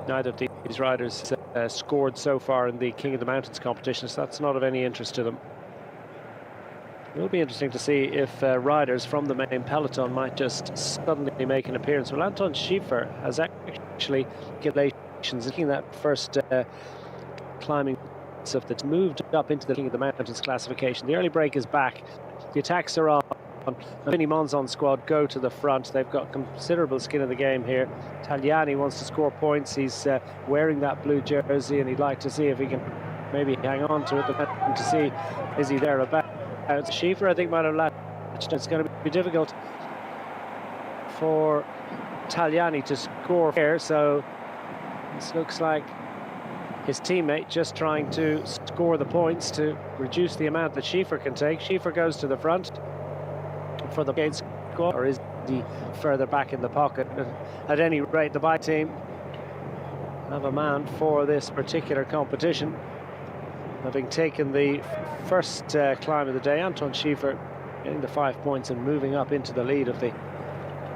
Neither of these riders scored so far in the King of the Mountains competition, so that's not of any interest to them. It will be interesting to see if riders from the main peloton might just suddenly make an appearance. Well, Anton Schiefer has actually congratulations in that first climbing stuff that's moved up into the King of the Mountains classification. The early break is back. The attacks are on. The Mini Monzon squad go to the front. They've got considerable skin in the game here. Tagliani wants to score points. He's wearing that blue jersey, and he'd like to see if he can maybe hang on to it to see is he there about. Schiefer, I think, might have latched. It's going to be difficult for Tagliani to score here. So this looks like his teammate just trying to score the points to reduce the amount that Schiefer can take. Schiefer goes to the front for the Gate squad, or is he further back in the pocket? At any rate, the bike team have a man for this particular competition, having taken the first climb of the day. Anton Schiefer getting the 5 points and moving up into the lead of the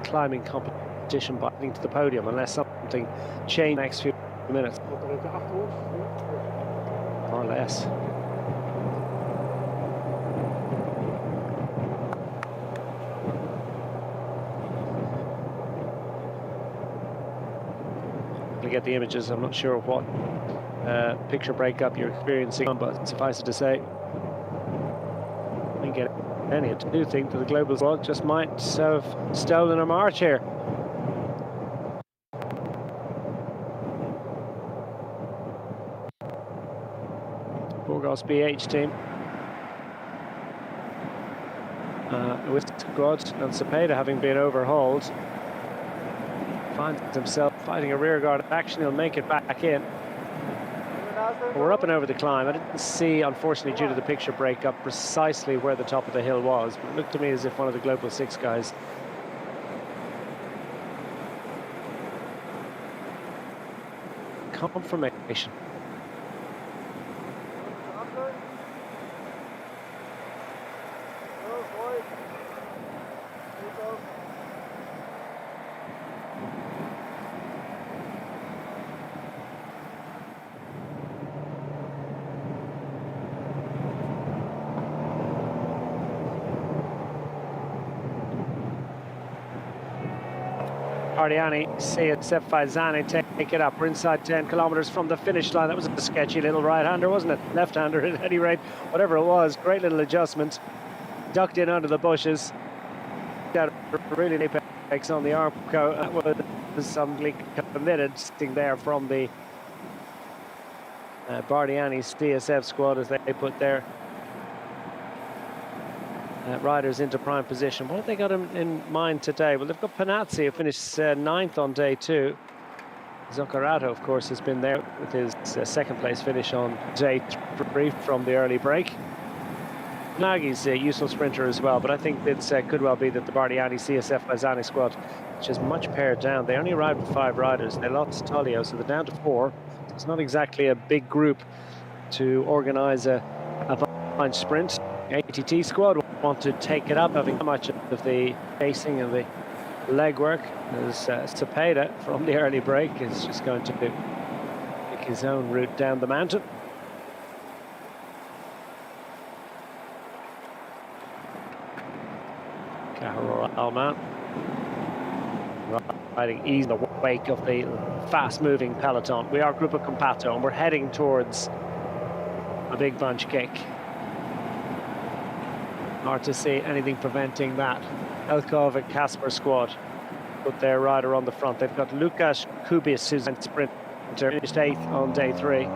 climbing competition by getting to the podium, unless something changes in the next few minutes. More or less. To get the images, I'm not sure what picture breakup you're experiencing, but suffice it to say, we get any. I do think that the global squad just might have stolen a march here. Burgos BH team with squad and Cepeda having been overhauled, finds himself fighting a rearguard action. He'll make it back in. We're up and over the climb. I didn't see, unfortunately, due to the picture breakup, precisely where the top of the hill was, but it looked to me as if one of the Global 6 guys confirmation. Bardiani, CSF Faizani take it up. We're inside 10 kilometers from the finish line. That was a sketchy little right-hander, wasn't it? Left-hander at any rate. Whatever it was, great little adjustment. Ducked in under the bushes. Got a really neat apex on the Armco. That was something committed sitting there from the Bardiani's CSF squad as they put their riders into prime position. What have they got in mind today? Well, they've got Panazzi, who finished ninth on day 2. Zuccarello, of course, has been there with his second place finish on day 3 from the early break. Nagi's a useful sprinter as well, but I think it could well be that the Bardiani CSF Faizani squad, which is much pared down. They only arrived with 5 riders. They lost Tollio, so they're down to 4. It's not exactly a big group to organise a bunch sprint. ATT squad want to take it up, having much of the pacing and the legwork, as Cepeda from the early break is just going to pick his own route down the mountain. Caja Rural man riding easy in the wake of the fast-moving peloton. We are Gruppo Compatto, and we're heading towards a big bunch kick. Hard to see anything preventing that. Elkov and Kasper squad put their rider on the front. They've got Lukas Kubis, who's a sprinter, finished 8th on day 3.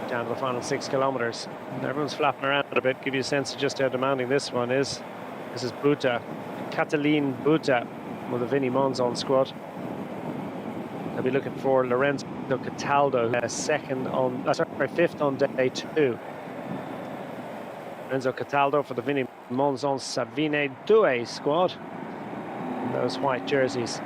Down to the final 6 kilometers. And everyone's flapping around a bit, give you a sense of just how demanding this one is. This is Buta, Catalin Buta, with the Vinny Monzon squad. They'll be looking for Lorenzo Cataldo, fifth on day 2. Lorenzo Cataldo for the Vinny Monzon Savine Due squad. And those white jerseys.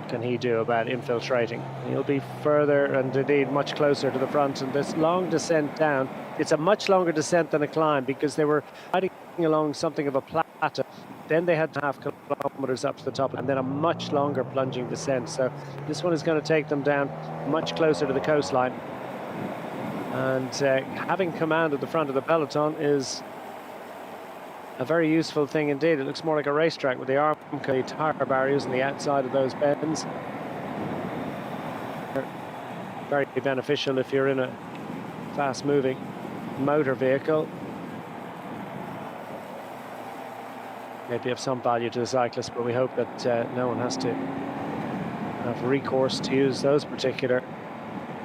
Can he do about infiltrating? He'll be further and indeed much closer to the front, and this long descent down, it's a much longer descent than a climb because they were riding along something of a plateau. Then they had 2.5 kilometers up to the top, and then a much longer plunging descent. So this one is going to take them down much closer to the coastline, and having command at the front of the peloton is a very useful thing indeed. It looks more like a racetrack with the Armco tire barriers on the outside of those bends. Very beneficial if you're in a fast-moving motor vehicle. Maybe of some value to the cyclist, but we hope that no one has to have recourse to use those particular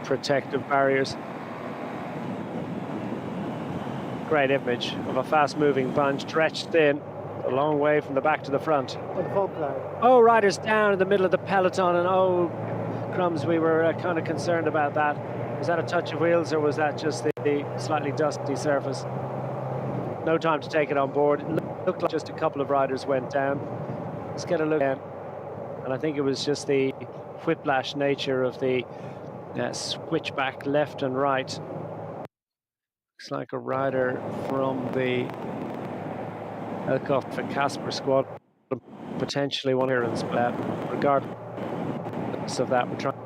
protective barriers. Great image of a fast-moving bunch stretched thin, a long way from the back to the front. Oh, riders down in the middle of the peloton, and oh, crumbs, we were kind of concerned about that. Was that a touch of wheels, or was that just the slightly dusty surface? No time to take it on board. It looked like just a couple of riders went down. Let's get a look again. And I think it was just the whiplash nature of the switchback left and right. Looks like a rider from the Elkov and Kasper squad, potentially one here, but regardless of that, we're trying.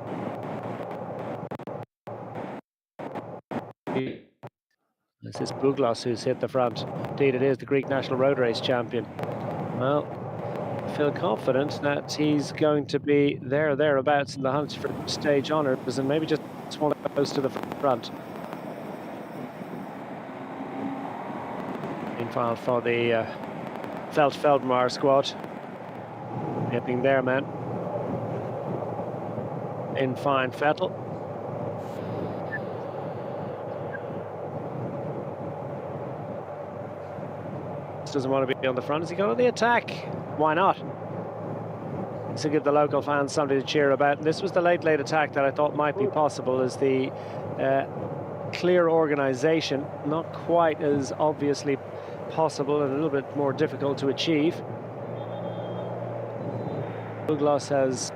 This is Buglos who's hit the front. Indeed, it is the Greek national road race champion. Well, I feel confident that he's going to be thereabouts in the hunt for stage honours, and maybe just one close to the front. Meanwhile, for the Feldmar squad, nipping their men in fine Vettel. Doesn't want to be on the front. Is he going on the attack? Why not? To give the local fans something to cheer about. And this was the late attack that I thought might be possible, as the clear organisation, not quite as obviously possible and a little bit more difficult to achieve. Buglos has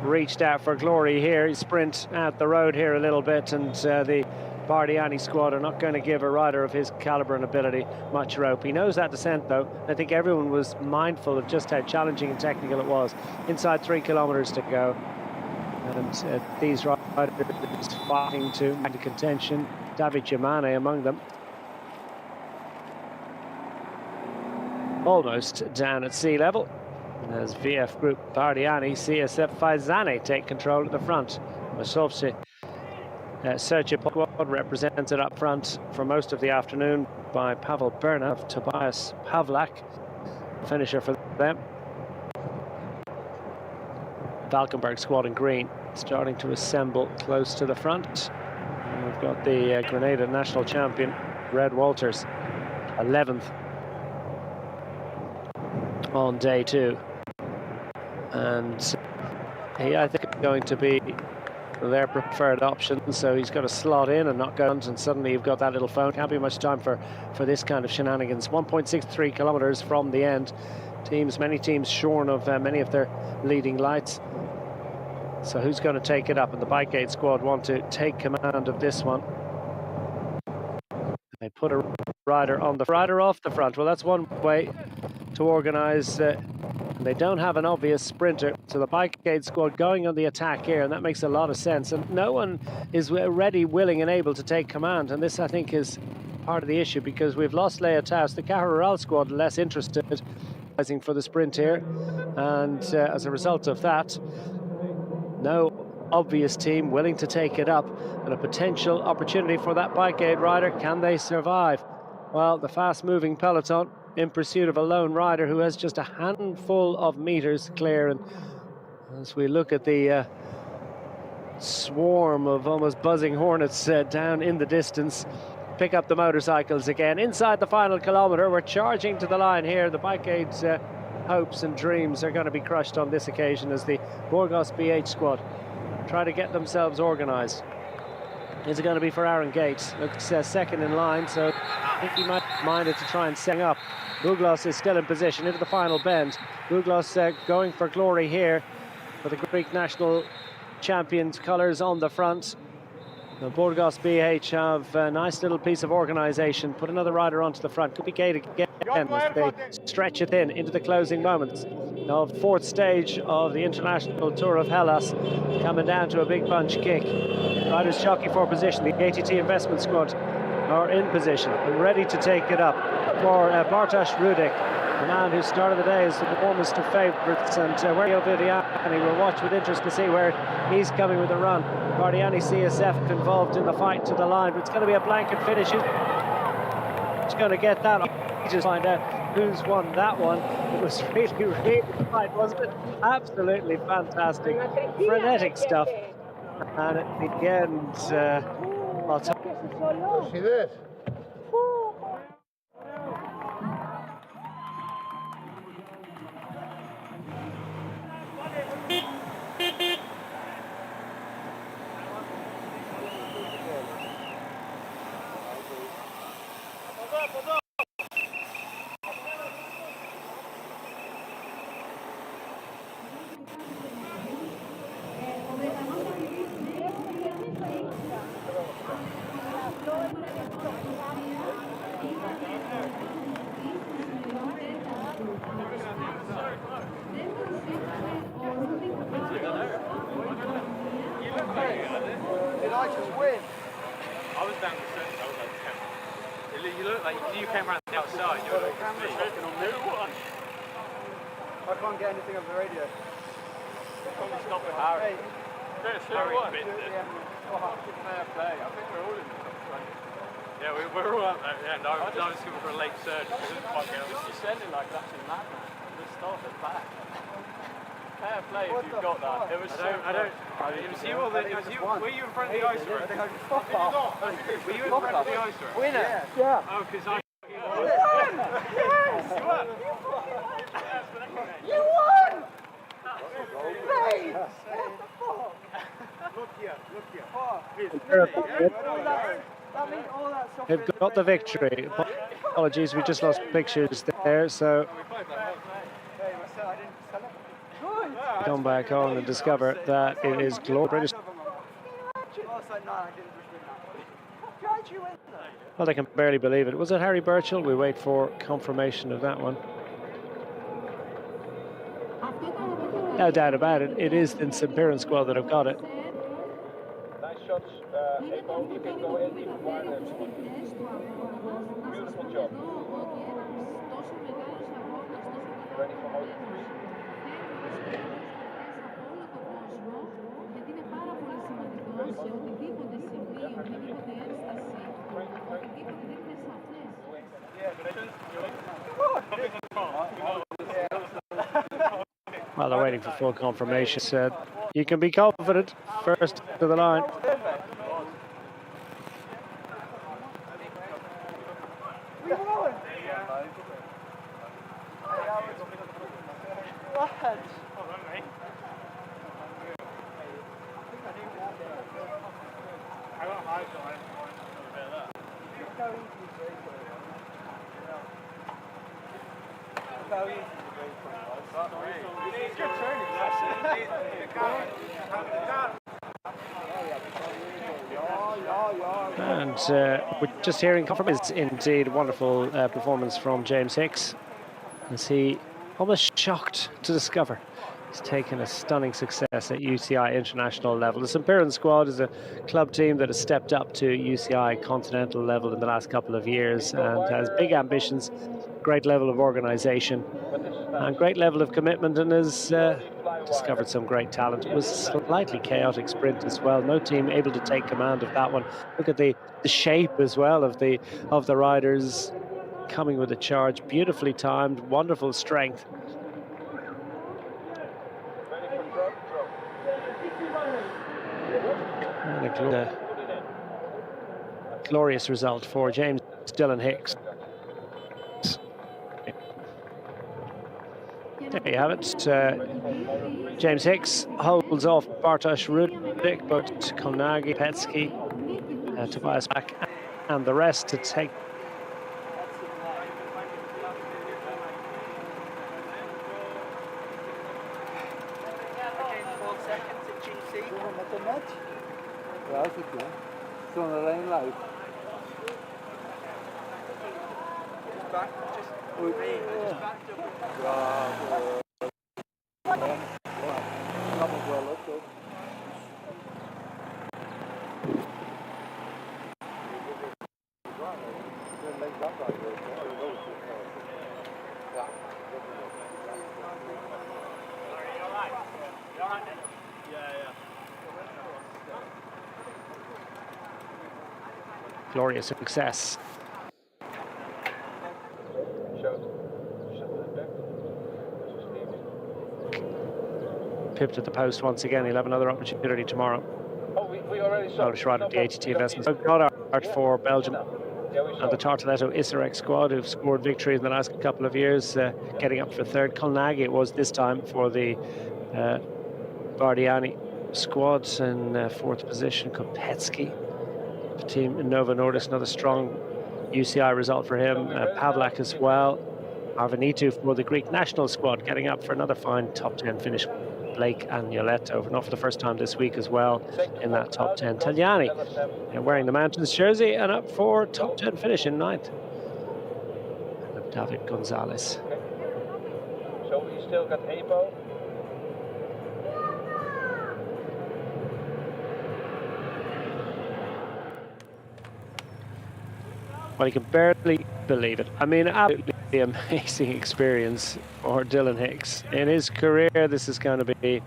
reached out for glory here. He sprint out the road here a little bit, and the Bardiani squad are not going to give a rider of his calibre and ability much rope. He knows that descent, though. I think everyone was mindful of just how challenging and technical it was. Inside 3 kilometres to go, and these riders fighting to into contention. David Giamane among them. Almost down at sea level, as VF Group Bardiani, CSF Faisane take control at the front. Masovci Sergio squad represented up front for most of the afternoon by Pavel Berna of Tobias Pavlak, finisher for them. Valkenburg squad in green starting to assemble close to the front. And we've got the Grenada national champion, Red Walters, 11th on day 2. And he, I think, is going to be their preferred option, so he's got to slot in and not go, and suddenly you've got that little phone. Can't be much time for this kind of shenanigans. 1.63 kilometers from the end. Many teams shorn of many of their leading lights. So who's going to take it up? And the Bike Aid squad want to take command of this one. They put a rider on the rider off the front. Well, that's one way to organise. They don't have an obvious sprinter, so the Breakaway squad going on the attack here, and that makes a lot of sense. And no one is ready, willing, and able to take command. And this, I think, is part of the issue because we've lost Lea Taus. The Caharal squad less interested for the sprint here, and as a result of that, no obvious team willing to take it up, and a potential opportunity for that Breakaway rider. Can they survive? Well, the fast-moving peloton in pursuit of a lone rider who has just a handful of meters clear, and as we look at the swarm of almost buzzing hornets down in the distance, pick up the motorcycles again inside the final kilometre. We're charging to the line here. The Breakaways hopes and dreams are going to be crushed on this occasion as the Burgos BH squad try to get themselves organised. Is it going to be for Aaron Gates? Looks second in line, so I think he might mind it to try and setting up. Buglos is still in position into the final bend. Buglos going for glory here for the Greek national champions colours on the front. The Burgos BH have a nice little piece of organisation. Put another rider onto the front. Could be Gate again as they stretch it in into the closing moments of the fourth stage of the International Tour of Hellas, coming down to a big bunch kick. Riders jockey for position. The ATT investment squad are in position and ready to take it up for Bartosz Rudek, the man who started the day as the warmest of favourites, and Mario Viviani will watch with interest to see where he's coming with the run. Bardiani CSF involved in the fight to the line, but it's going to be a blanket finish. Who's going to get that? We just find out who's won that one. It was really, really tight, wasn't it? Absolutely fantastic, frenetic stuff. And at the end, I'll tell you. See this? Did I just win? I was down the centre, I was like 10. You look like you came around the outside. You were like, I can't get anything over the radio. probably stop with Harry. Harry bit it. Fair play. I think we're all in the top 20. Yeah, we're all up at the end. I was going for a late surge. Just descending like that's a madman. Just start at back. Fair play if you've got that. It was so It was you or were you in front of the ice room? Fuck off. Were you in front of the ice room? Winner. Yeah. Oh, because I... You won! Mate! What the fuck? Look here. That means all that stuff. They've got the victory. Apologies, we just lost pictures there, so come back on and discover that it is glorious. Well, they can barely believe it. Was it Harry Birchall? We wait for confirmation of that one. No doubt about it. It is the St. Piran squad that have got it. Nice shots. Emo, you can go in even wider. Beautiful job. Ready for motor 3? Well, they're waiting for full confirmation. Said you can be confident. First to the line. And we're just hearing from his indeed wonderful performance from James Hicks, as he almost shocked to discover he's taken a stunning success at UCI international level. The St Piran squad is a club team that has stepped up to UCI continental level in the last couple of years and has big ambitions, great level of organisation and great level of commitment, and has discovered some great talent. It was a slightly chaotic sprint as well. No team able to take command of that one. Look at the shape as well of the riders coming with a charge. Beautifully timed, wonderful strength. And a glorious result for James Dylan Hicks. There you have it. James Hicks holds off Bartosz Rudik, but Kolnagi, Petsky, Tobias Back, and the rest to take. Ja, is het doen. Zo'n alleen luid. Oei. Ja, snap ik wel, hè. Glorious success. Pipped at the post once again. He'll have another opportunity tomorrow. We already saw. Right at the ATT investments. Got art for Belgium and the Tartaletto Isarek squad, who've scored victories in the last couple of years, getting up for third. Kolnagi it was this time for the Bardiani squad in fourth position. Kopetsky, team in Novo Nordisk, another strong UCI result for him. Pavlak as well. Arvanitou for the Greek national squad, getting up for another fine top 10 finish. Blake and Yoleto, not for the first time this week as well in that top 10. Tagliani wearing the Mountains jersey and up for top 10 finish in ninth. And David Gonzalez. So we still got Apo. Well, you can barely believe it. I mean, absolutely amazing experience for Dylan Hicks. In his career, this is going to be a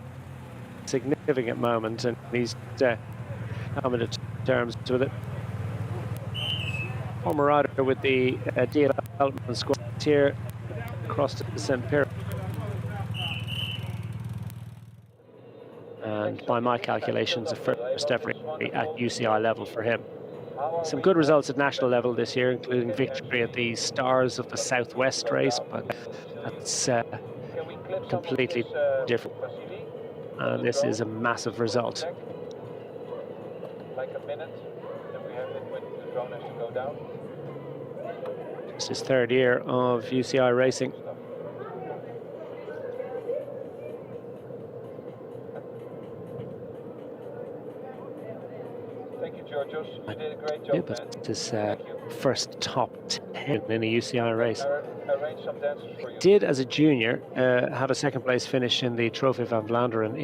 significant moment, and he's coming to terms with it. Former rider with the development squad here across to St Piran. And by my calculations, the first ever at UCI level for him. Some good results at national level this year, including victory at the Stars of the Southwest race, but that's completely different. And this is a massive result. Like a minute, then we have it when the drone has to go down. It's his third year of UCI racing. You did a great job. Yeah, but it's his first top 10 in a UCI race. He did, as a junior, have a second place finish in the Trophy van Vlaanderen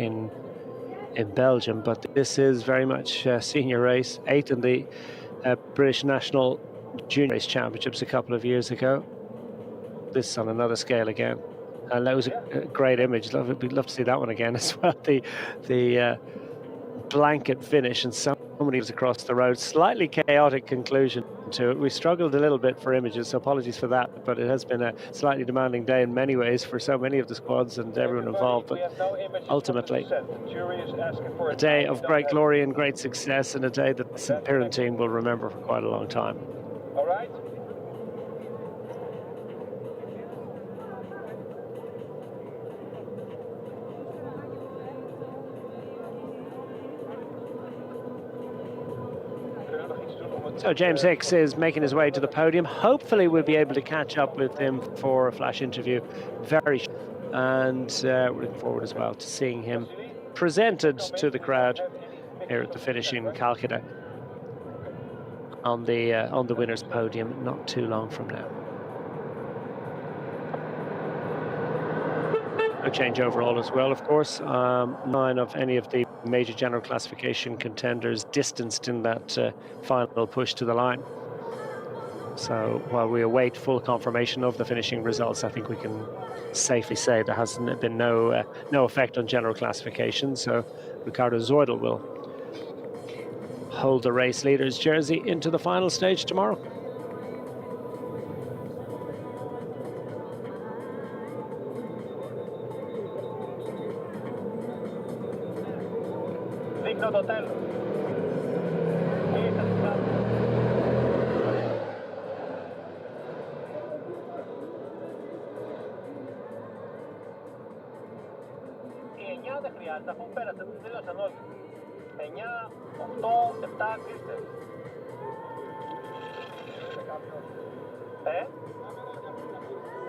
in Belgium, but this is very much a senior race. 8th in the British National Junior Race Championships a couple of years ago. This on another scale again. And that was a great image. We'd love to see that one again as well. The blanket finish and so many across the road. Slightly chaotic conclusion to it. We struggled a little bit for images, so apologies for that, but it has been a slightly demanding day in many ways for so many of the squads and everyone involved, but ultimately a day of great glory and great success, and a day that the St Piran team will remember for quite a long time. All right. So James Hicks is making his way to the podium. Hopefully we'll be able to catch up with him for a flash interview very soon. And we're looking forward as well to seeing him presented to the crowd here at the finish in Calcutta. on the winners' podium not too long from now. No change overall as well, of course. 9 of any of the major general classification contenders distanced in that final push to the line. So while we await full confirmation of the finishing results, I think we can safely say there hasn't been no effect on general classification. So Ricardo Zoidl will hold the race leader's jersey into the final stage tomorrow.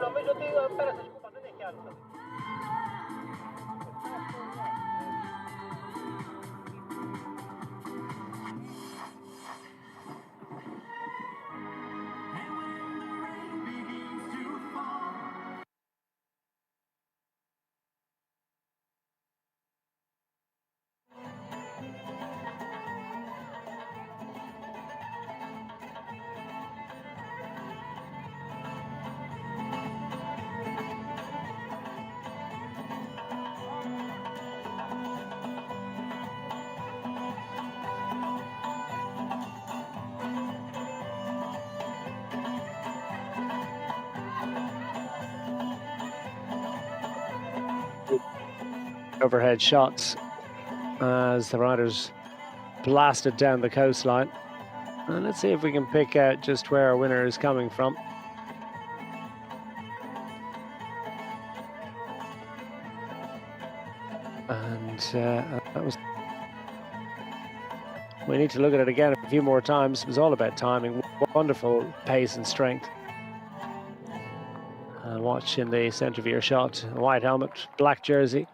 Νομίζω ότι πέρασε σκούπα, δεν έχει άλλο. Overhead shots as the riders blasted down the coastline. And let's see if we can pick out just where our winner is coming from. And that was... We need to look at it again a few more times. It was all about timing. Wonderful pace and strength. And watch in the centre of your shot, white helmet, black jersey.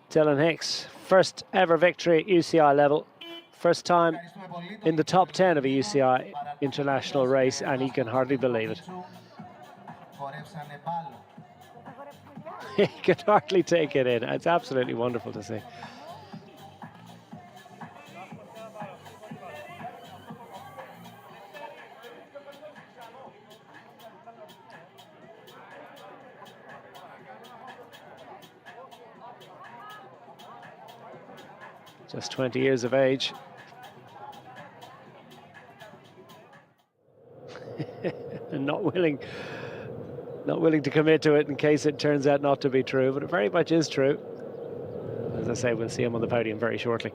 Dylan Hicks, first ever victory at UCI level. First time in the top 10 of a UCI international race, and he can hardly believe it. He can hardly take it in. It's absolutely wonderful to see. Just 20 years of age. And not willing to commit to it in case it turns out not to be true, but it very much is true. As I say, we'll see him on the podium very shortly.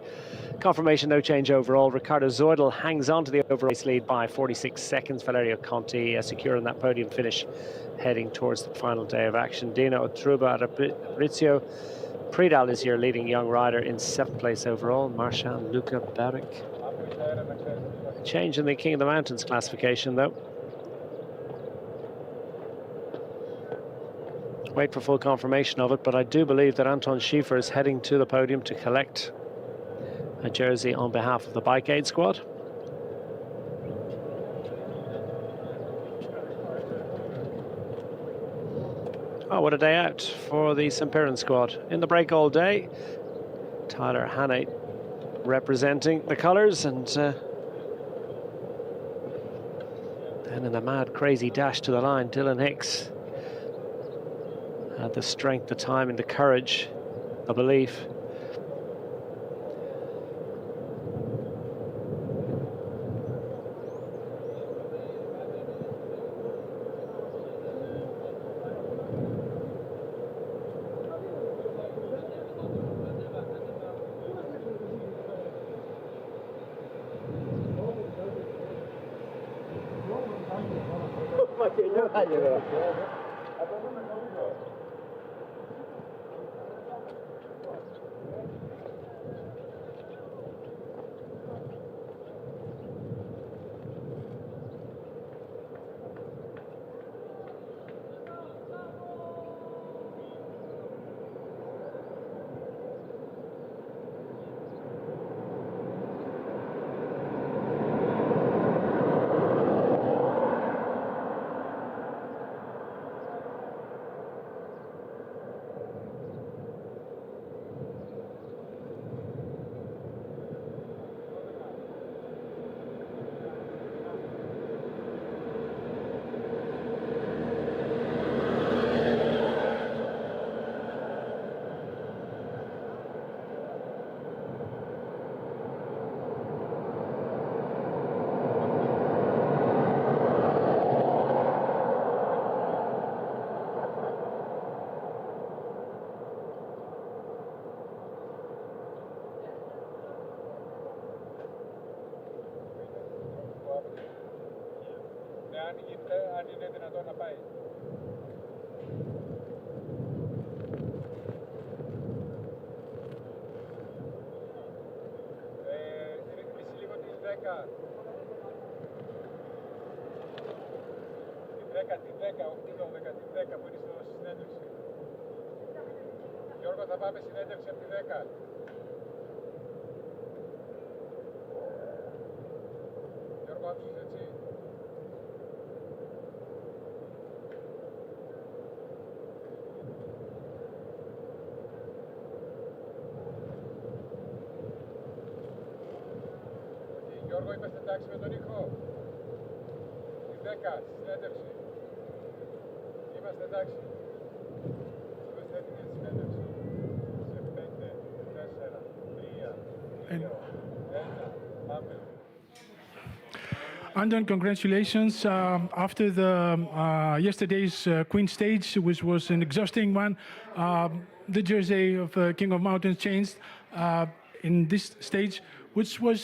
Confirmation, no change overall. Ricardo Zoidl hangs on to the overall race lead by 46 seconds. Valerio Conti secure in that podium finish, heading towards the final day of action. Dino Truba at Aprizio. Pridal is your leading young rider in 7th place overall. Marshal Luca Barrick. Change in the King of the Mountains classification, though. Wait for full confirmation of it, but I do believe that Anton Schiefer is heading to the podium to collect a jersey on behalf of the Bike Aid squad. Oh, what a day out for the St. Piran squad. In the break all day, Tyler Hannay representing the colours, and then in a mad, crazy dash to the line, Dylan Hicks had the strength, the timing, the courage, the belief. αν γίνεται, αν είναι δυνατόν να πάει. Ρυθμίσει λίγο τη 10. Τη 10, όχι τη 12, τη 10 που είναι στη συνέντευξη. Γιώργο, θα πάμε συνέντευξη από τη 10. Γιώργο, άκουσες έτσι. Γιώργο, είμαστε εντάξει με τον ήχο. Τη 10, στη συνέντευξη. Είμαστε εντάξει. Είμαστε έτοιμοι για τη συνέντευξη. Σε 5, 4, 3, 2, 1, πάμε. Anton, congratulations. After the yesterday's Queen stage, which was an exhausting one, the jersey of King of Mountains changed in this stage, which was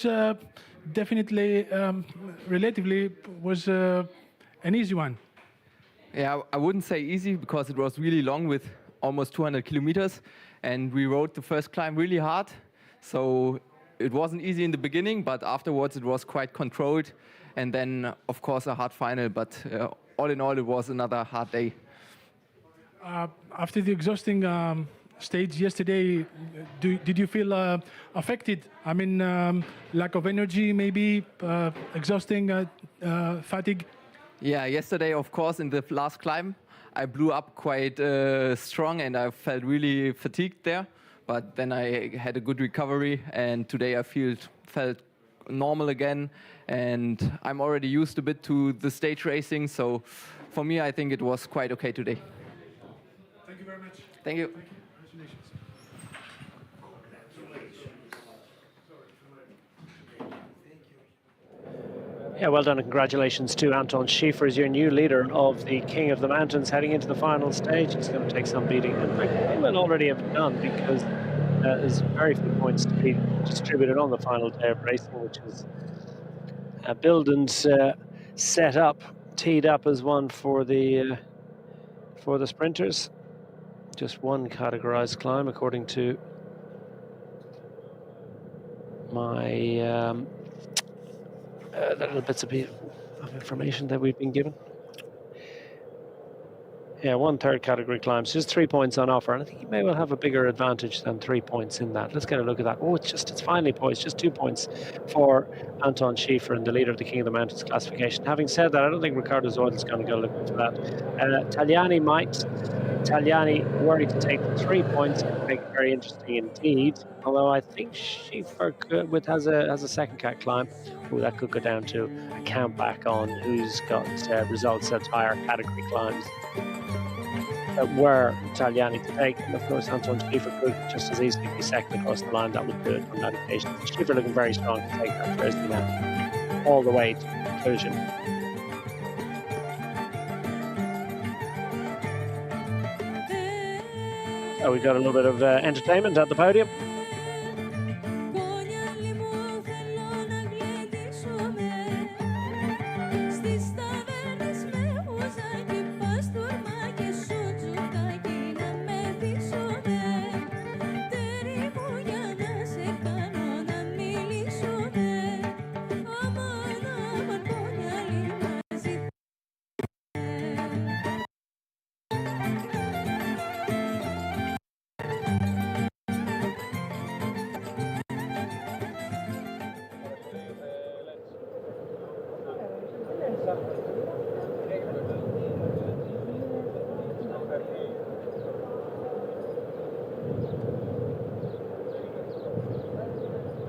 definitely, relatively, was an easy one. Yeah, I wouldn't say easy because it was really long with almost 200 kilometers, and we rode the first climb really hard. So it wasn't easy in the beginning, but afterwards it was quite controlled. And then, of course, a hard final. But all in all, it was another hard day. After the exhausting stage yesterday, did you feel affected? I mean, lack of energy, maybe exhausting, fatigue? Yeah, yesterday, of course, in the last climb, I blew up quite strong and I felt really fatigued there. But then I had a good recovery, and today I felt normal again, and I'm already used a bit to the stage racing, so for me I think it was quite okay today. Thank you very much. Thank you. Congratulations. Yeah, well done and congratulations to Anton Schiefer as your new leader of the King of the Mountains heading into the final stage. He's going to take some beating, and he will already have done, because there's very few points to be distributed on the final day of racing, which is Bilden's set up, teed up as one for the sprinters. Just one categorized climb according to my the little bits of information that we've been given. Yeah, 1/3 category climbs, just 3 points on offer, and I think he may well have a bigger advantage than 3 points in that. Let's get a look at that. Oh, it's finally poised, just 2 points for Anton Schiefer in the leader of the King of the Mountains classification. Having said that, I don't think Ricardo Zoil is going to go looking for that. Tagliani might. Tagliani worried to take 3 points, and make it very interesting indeed. Although I think Schiefer has a second cat climb. Oh, that could go down to a count back on who's got results at higher category climbs that were Tagliani to take. And of course, Anton Schiefer could just as easily be second across the line. That would do it on that occasion. Schiefer looking very strong to take that jersey now, all the way to conclusion. So we've got a little bit of entertainment at the podium.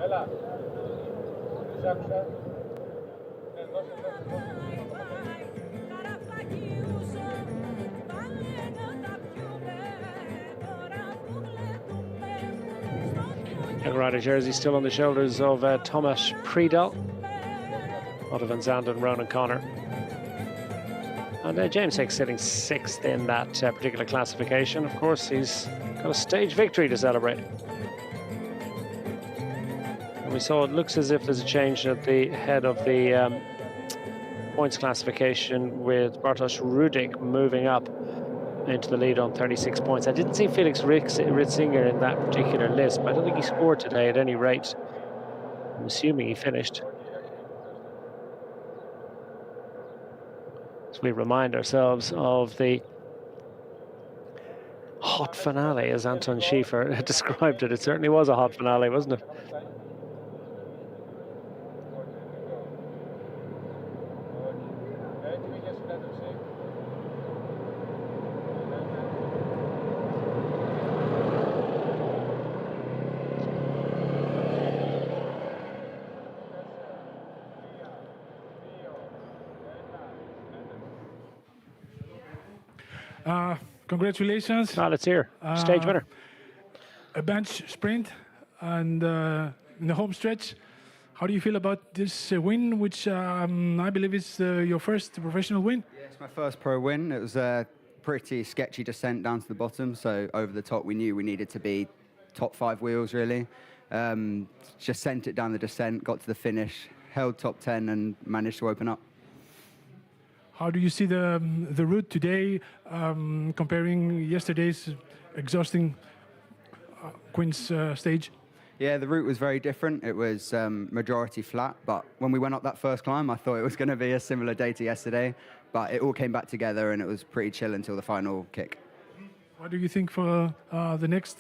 Έλα. Σ' άκουσα. Ναι, δώσε. Young rider jersey still on the shoulders of Thomas Priedel, Otto van Zanden, Ronan Connor. And James Hicks sitting 6th in that particular classification. Of course, he's got a stage victory to celebrate. And we saw it looks as if there's a change at the head of the points classification with Bartosz Rudik moving up into the lead on 36 points. I didn't see Felix Ritzinger in that particular list, but I don't think he scored today at any rate. I'm assuming he finished. As we remind ourselves of the hot finale, as Anton Schiefer described it. It certainly was a hot finale, wasn't it? Congratulations. Let's hear. Stage winner. A bench sprint and in the home stretch. How do you feel about this win, which I believe is your first professional win? Yeah, it's my first pro win. It was a pretty sketchy descent down to the bottom, so over the top we knew we needed to be top 5 wheels, really. Just sent it down the descent, got to the finish, held top 10 and managed to open up. How do you see the route today, comparing yesterday's exhausting Queen's stage? Yeah, the route was very different. It was majority flat, but when we went up that first climb, I thought it was going to be a similar day to yesterday, but it all came back together and it was pretty chill until the final kick. What do you think for the next?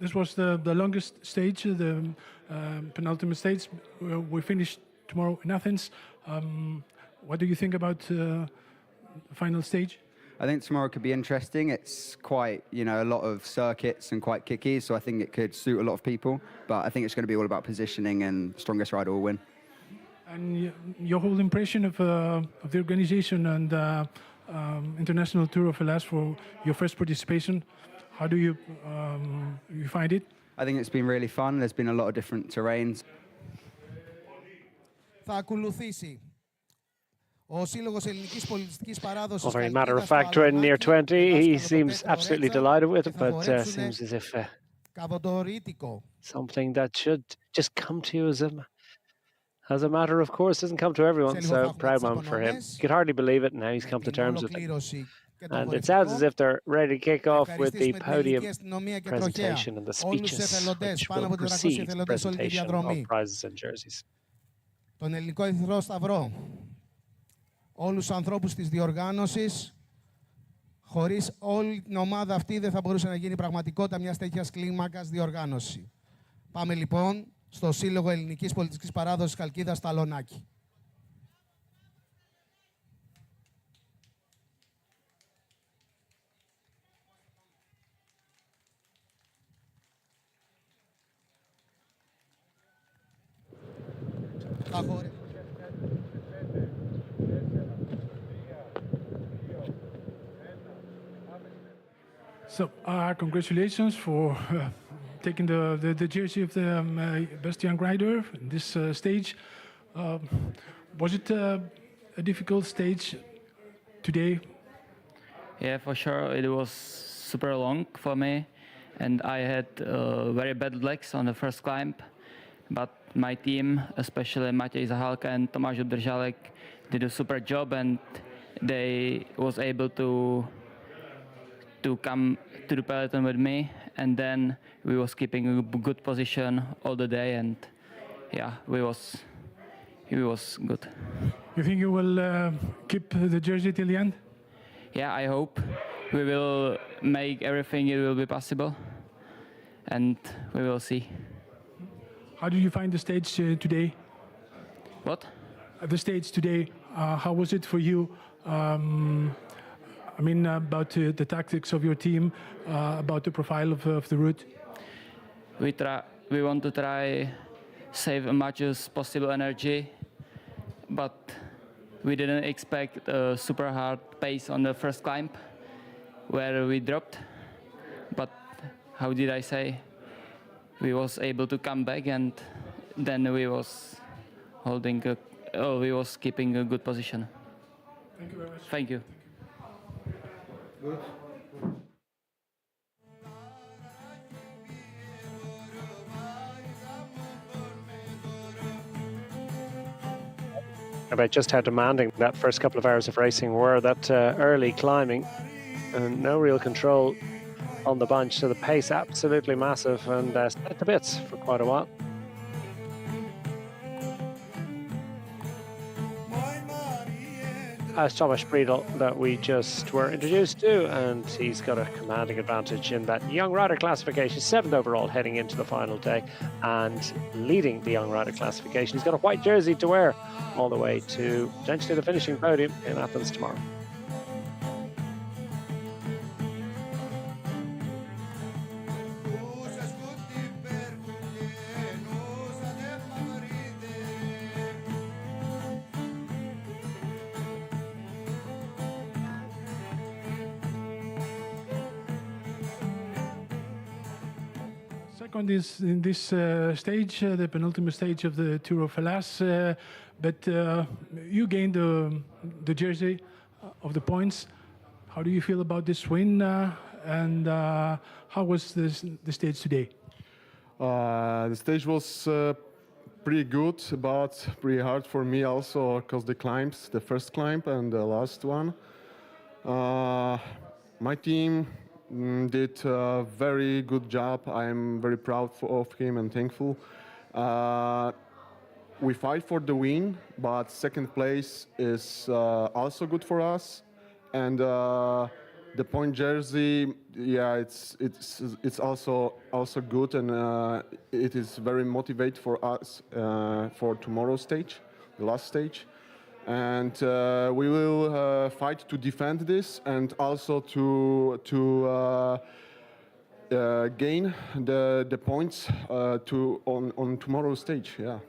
This was the longest stage, the penultimate stage. We finished tomorrow in Athens. What do you think about the final stage? I think tomorrow could be interesting. It's quite, a lot of circuits and quite kicky, so I think it could suit a lot of people. But I think it's going to be all about positioning and strongest rider will win. And your whole impression of the organization and International Tour of Hellas for your first participation, how do you find it? I think it's been really fun. There's been a lot of different terrains. Well, very matter of fact, in near 20, he seems absolutely delighted with it, but seems as if something that should just come to you as a matter of course doesn't come to everyone. So proud moment for him. You could hardly believe it, and now he's come to terms with it. And it sounds as if they're ready to kick off with the podium presentation and the speeches, which will precede the presentation of prizes and jerseys. Όλους τους ανθρώπους της διοργάνωσης, χωρίς όλη την ομάδα αυτή δεν θα μπορούσε να γίνει πραγματικότητα μιας τέτοιας κλίμακας διοργάνωση. Πάμε λοιπόν στο Σύλλογο Ελληνικής Πολιτιστικής Παράδοσης Χαλκίδας στα Λονάκι. So, congratulations for taking the jersey of the best young rider in this stage. Was it a difficult stage today? Yeah, for sure. It was super long for me, and I had very bad legs on the first climb. But my team, especially Matěj Zahalka and Tomáš Udržalek, did a super job, and they was able to come to the peloton with me, and then we was keeping a good position all the day, and yeah, it was good. You think you will keep the jersey till the end? Yeah, I hope. We will make everything it will be possible, and we will see. How did you find the stage today? What? The stage today, how was it for you? I mean, about the tactics of your team, about the profile of the route. We want to try save as much as possible energy, but we didn't expect a super hard pace on the first climb, where we dropped. But how did I say? We was able to come back, and then we was we was keeping a good position. Thank you very much. Thank you. Good. about just how demanding that first couple of hours of racing were. That early climbing and no real control on the bunch, so the pace absolutely massive and split to bits for quite a while. As Thomas Friedel that we just were introduced to, and he's got a commanding advantage in that young rider classification, 7th overall heading into the final day and leading the young rider classification. He's got a white jersey to wear all the way to potentially the finishing podium in Athens tomorrow. Second is in this stage, the penultimate stage of the Tour of Hellas, but you gained the jersey of the points. How do you feel about this win, and how was the stage today? The stage was pretty good, but pretty hard for me also because the climbs, the first climb and the last one. My team did a very good job. I'm very proud of him and thankful. We fight for the win, but second place is also good for us. And the point jersey, yeah, it's also good, and it is very motivating for us for tomorrow's stage, the last stage. And we will fight to defend this and also to gain the points on tomorrow's stage. Yeah.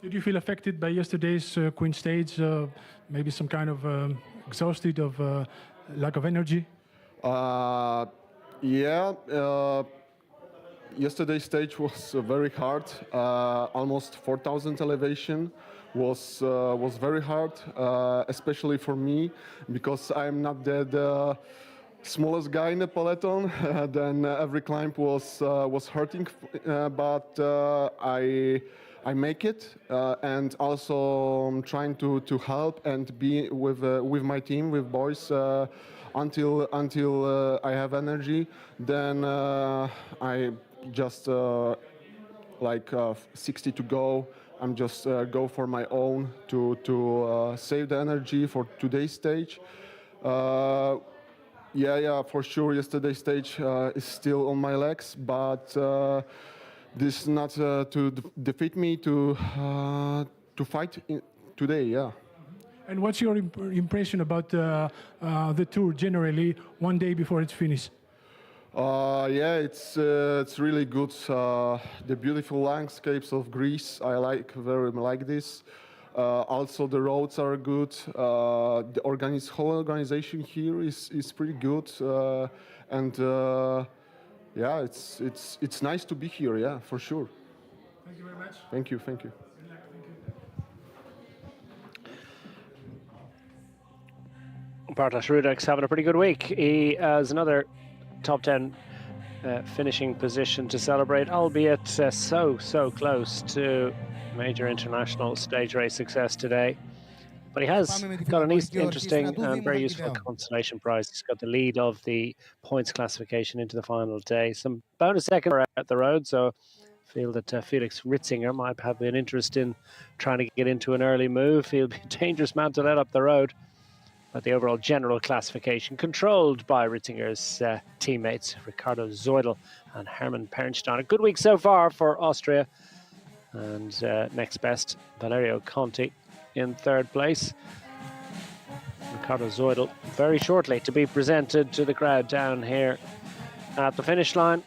Did you feel affected by yesterday's Queen stage? Maybe some kind of exhausted of lack of energy? Yeah. Yesterday's stage was very hard. Almost 4,000 elevation. Was very hard, especially for me, because I'm not the smallest guy in the peloton. Then every climb was hurting, but I make it, and also I'm trying to help and be with my team, with boys, until I have energy. Then I just like 60 to go. I'm just go for my own to save the energy for today's stage. Yeah, for sure. Yesterday's stage is still on my legs, but this is not to defeat me to fight today. Yeah. And what's your impression about the tour generally, one day before it's finished? Yeah, it's really good. The beautiful landscapes of Greece, I very like this. Also, the roads are good. The whole organization here is pretty good, and yeah, it's nice to be here. Yeah, for sure. Thank you very much. Thank you. Thank you. Bartosz Rudek's having a pretty good week. He has another top 10 finishing position to celebrate, albeit so close to major international stage race success today. But he has got an interesting and very useful consolation prize. He's got the lead of the points classification into the final day. Some bonus seconds are at the road, so I feel that Felix Ritzinger might have an interest in trying to get into an early move. He'll be a dangerous man to let up the road. But the overall general classification controlled by Ritzinger's teammates, Ricardo Zeudel and Hermann Pernstein. A good week so far for Austria. And next best, Valerio Conti in third place. Ricardo Zeudel very shortly to be presented to the crowd down here at the finish line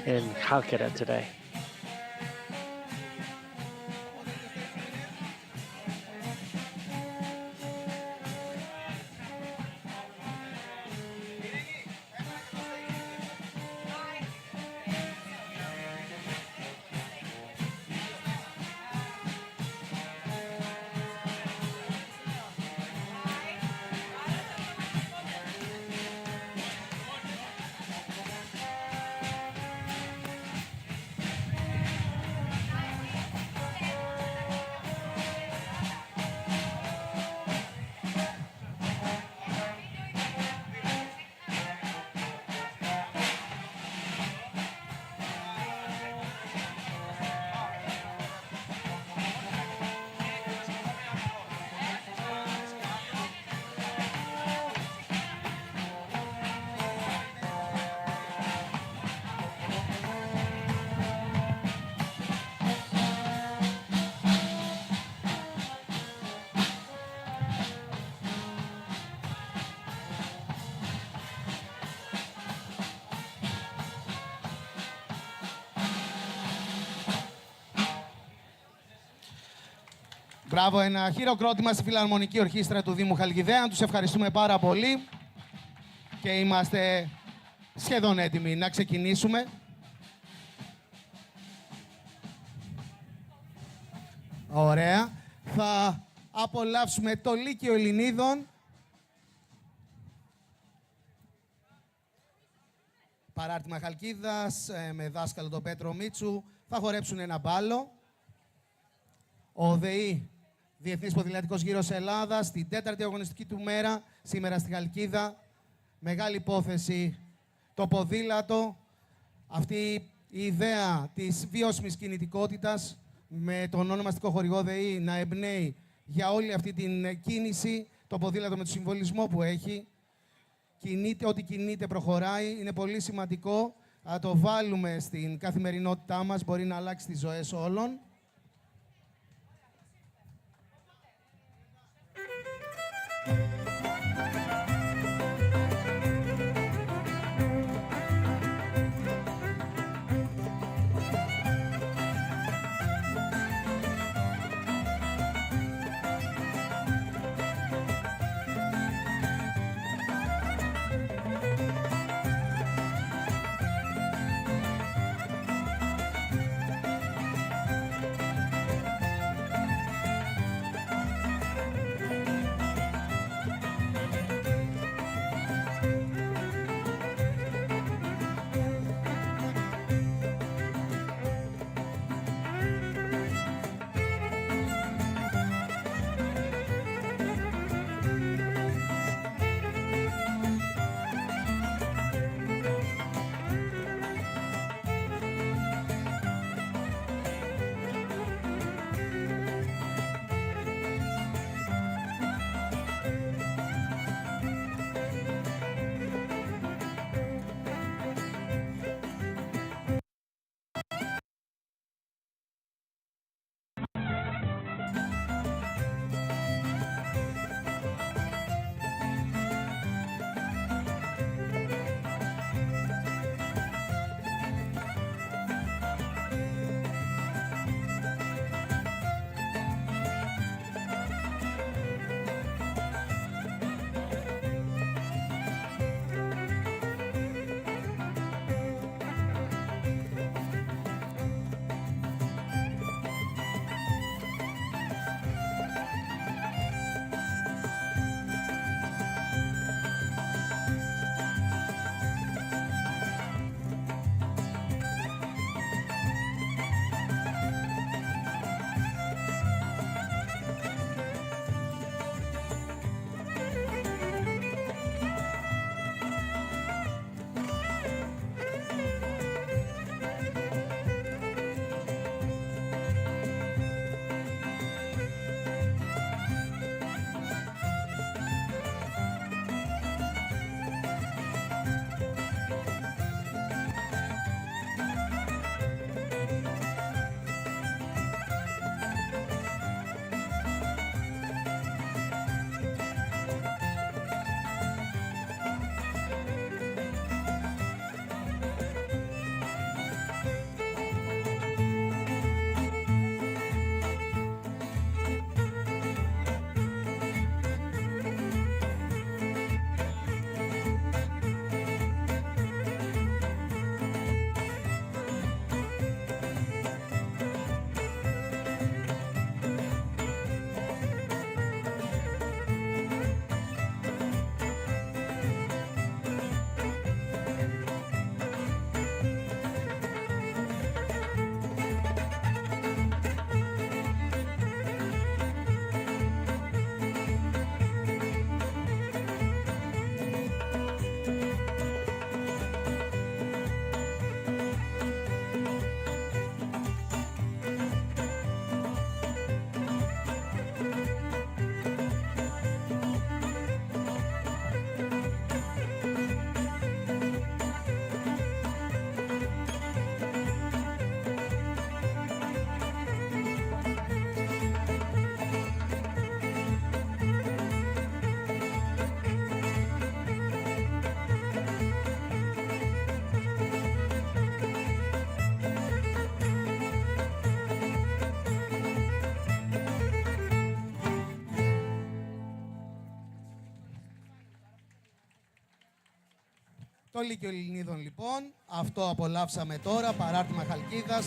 in Calcutta today. Μπράβο, ένα χειροκρότημα στη Φιλαρμονική Ορχήστρα του Δήμου Χαλκιδέα. Τους ευχαριστούμε πάρα πολύ και είμαστε σχεδόν έτοιμοι να ξεκινήσουμε. Ωραία. Θα απολαύσουμε το Λύκειο Ελληνίδων. Παράρτημα Χαλκίδας με δάσκαλο τον Πέτρο Μίτσου. Θα χορέψουν ένα μπάλο. Ο ΔΕΗ, Διεθνής Ποδηλατικός Γύρος Ελλάδας, την 4η αγωνιστική του μέρα, σήμερα στη Χαλκίδα. Μεγάλη υπόθεση το ποδήλατο. Αυτή η ιδέα της βιώσιμης κινητικότητας με τον ονομαστικό χορηγό ΔΕΗ να εμπνέει για όλη αυτή την κίνηση, το ποδήλατο με το συμβολισμό που έχει. Ό,τι κινείται προχωράει, είναι πολύ σημαντικό. Θα το βάλουμε στην καθημερινότητά μας, μπορεί να αλλάξει τις ζωές όλων. Το Λύκειο Ελληνίδων λοιπόν, αυτό απολαύσαμε τώρα, παράρτημα Χαλκίδας.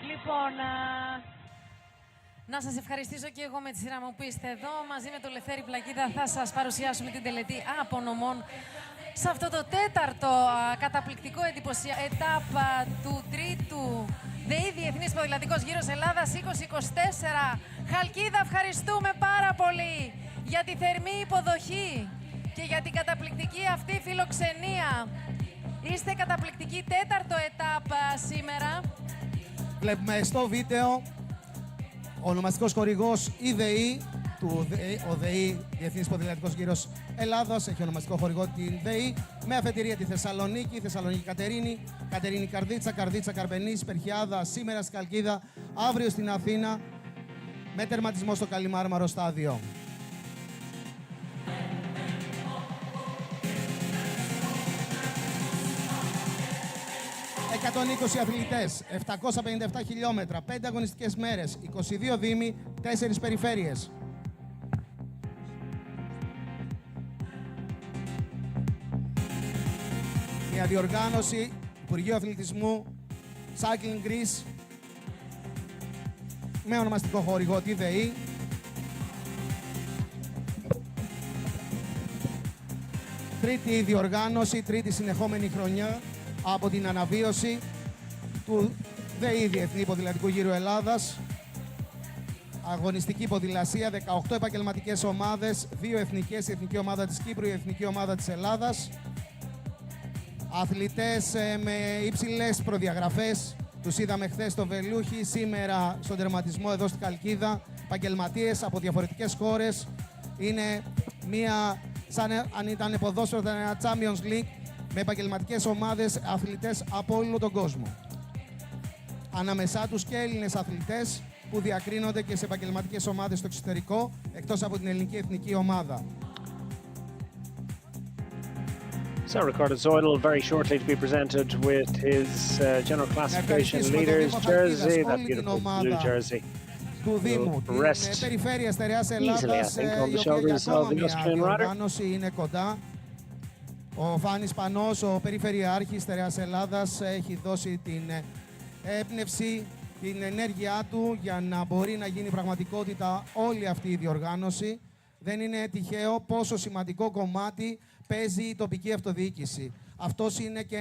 Λοιπόν, να σας ευχαριστήσω και εγώ με τη σειρά μου που είστε εδώ. Μαζί με τον Λευτέρη Πλακίδα θα σας παρουσιάσουμε την τελετή απονομών σε αυτό το τέταρτο καταπληκτικό ετάπ του τρίτου ΔΕΗ Διεθνής Ποδηλατικός Γύρος Ελλάδας 2024. Χαλκίδα, ευχαριστούμε πάρα πολύ για τη θερμή υποδοχή και για την καταπληκτική αυτή φιλοξενία. Είστε καταπληκτικοί, τέταρτο ετάπ σήμερα. Βλέπουμε στο βίντεο ο ονομαστικός χορηγός ΔΕΗ, ο ΔΕΗ Διεθνής Ποδηλατικός Γύρος Ελλάδας, έχει ονομαστικό χορηγό την ΔΕΗ, με αφετηρία τη Θεσσαλονίκη, Θεσσαλονίκη Κατερίνη, Κατερίνη Καρδίτσα, Καρδίτσα Καρπενής, Περχιάδα, σήμερα στη Χαλκίδα, αύριο στην Αθήνα, με τερματισμό στο Καλιμάρμαρο στάδιο. ...120 αθλητές, 757 χιλιόμετρα, 5 αγωνιστικές μέρες, 22 δήμοι, 4 περιφέρειες. Μια διοργάνωση Υπουργείου Αθλητισμού Cycling Greece με ονομαστικό χορηγό τη ΔΕΗ. Τρίτη διοργάνωση, τρίτη συνεχόμενη χρονιά από την αναβίωση του ΔΕΗ Διεθνή Ποδηλατικού Γύρου Ελλάδας. Αγωνιστική ποδηλασία, 18 επαγγελματικές ομάδες, 2 εθνικές, η Εθνική Ομάδα της Κύπρου, η Εθνική Ομάδα της Ελλάδας. Αθλητές με υψηλές προδιαγραφές, τους είδαμε χθες στο Βελούχι, σήμερα στον τερματισμό εδώ στη Χαλκίδα. Επαγγελματίες από διαφορετικές χώρες, είναι μία, σαν αν ήταν ποδόσφαιρο, ήταν ένα Champions League, με επαγγελματικές ομάδες, αθλητές από όλο τον κόσμο. Ανάμεσά τους και Έλληνες αθλητές που διακρίνονται και σε επαγγελματικές ομάδες στο εξωτερικό, εκτός από την ελληνική εθνική ομάδα. So Ricardo Zoidl very shortly to be presented with his general classification leaders jersey, that beautiful blue jersey. Του Δήμου, την περιφέρεια Στερεάς Ελλάδας, η οποία για ακόμα μια διοργάνωση είναι κοντά. Ο Φάνης Πανός, ο Περιφερειάρχης Στερεάς Ελλάδας, έχει δώσει την έμπνευση, την ενέργειά του για να μπορεί να γίνει πραγματικότητα όλη αυτή η διοργάνωση. Δεν είναι τυχαίο πόσο σημαντικό κομμάτι παίζει η τοπική αυτοδιοίκηση. Αυτός είναι και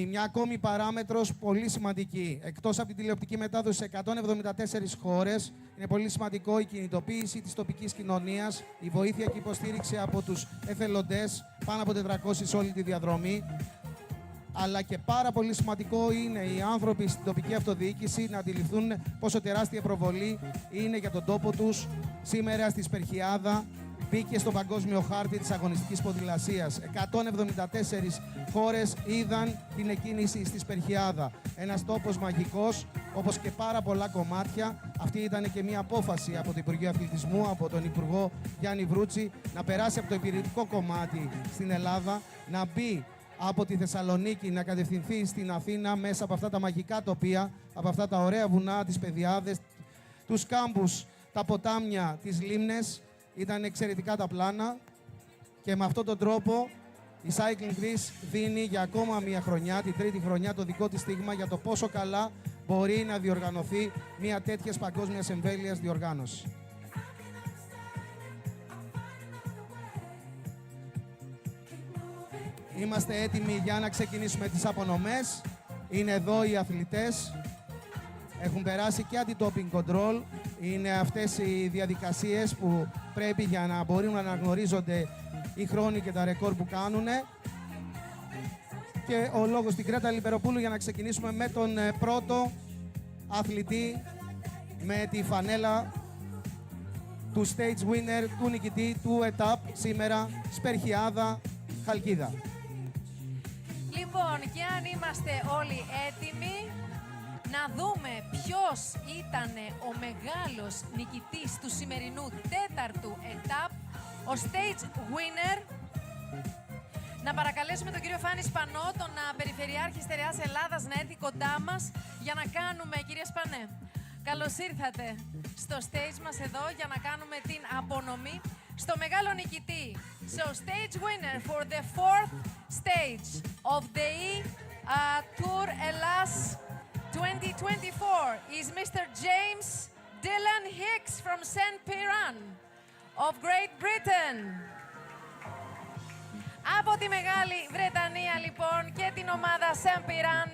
μια ακόμη παράμετρος πολύ σημαντική. Εκτός από την τηλεοπτική μετάδοση σε 174 χώρες, είναι πολύ σημαντικό η κινητοποίηση της τοπικής κοινωνίας, η βοήθεια και η υποστήριξη από τους εθελοντές, πάνω από 400 σε όλη τη διαδρομή. Αλλά και πάρα πολύ σημαντικό είναι οι άνθρωποι στην τοπική αυτοδιοίκηση να αντιληφθούν πόσο τεράστια προβολή είναι για τον τόπο τους. Σήμερα στη Σπερχιάδα μπήκε στο παγκόσμιο χάρτη της αγωνιστικής ποδηλασίας. 174 χώρες είδαν την εκκίνηση στη Σπερχιάδα. Ένας τόπος μαγικός, όπως και πάρα πολλά κομμάτια. Αυτή ήταν και μια απόφαση από το Υπουργείο Αθλητισμού, από τον Υπουργό Γιάννη Βρούτση, να περάσει από το υπηρετικό κομμάτι στην Ελλάδα, να μπει από τη Θεσσαλονίκη, να κατευθυνθεί στην Αθήνα μέσα από αυτά τα μαγικά τοπία, από αυτά τα ωραία βουνά, τις πεδιάδες, τους κάμπους, τα ποτάμια, τις λίμνες. Ήταν εξαιρετικά τα πλάνα και με αυτόν τον τρόπο η Cycling Greece δίνει για ακόμα μια χρονιά, τη τρίτη χρονιά, το δικό της στίγμα για το πόσο καλά μπορεί να διοργανωθεί μια τέτοιας παγκόσμιας εμβέλειας διοργάνωση. Είμαστε έτοιμοι για να ξεκινήσουμε τις απονομές. Είναι εδώ οι αθλητές. Έχουν περάσει και anti-doping control. Είναι αυτές οι διαδικασίες που πρέπει για να μπορούν να αναγνωρίζονται οι χρόνοι και τα ρεκόρ που κάνουν. Και ο λόγος στην Κρέτα Λιμπεροπούλου για να ξεκινήσουμε με τον πρώτο αθλητή με τη φανέλα του stage winner, του νικητή του ετάπ σήμερα, Σπερχιάδα, Χαλκίδα. Λοιπόν, και αν είμαστε όλοι έτοιμοι, να δούμε ποιος ήταν ο μεγάλος νικητής του σημερινού τέταρτου ετάπ, ο stage winner. Να παρακαλέσουμε τον κύριο Φάνη Σπανό, τον Περιφερειάρχη Στερεάς Ελλάδας, να έρθει κοντά μας για να κάνουμε, κύριε Σπανέ, Καλώς ήρθατε στο stage μας εδώ για να κάνουμε την απονομή στο μεγάλο νικητή. So, stage winner for the 4th stage of the Tour Hellas 2024 is Mr. James Dylan Hicks from St. Piran of Great Britain. Από τη Μεγάλη Βρετανία λοιπόν και την ομάδα St. Piran,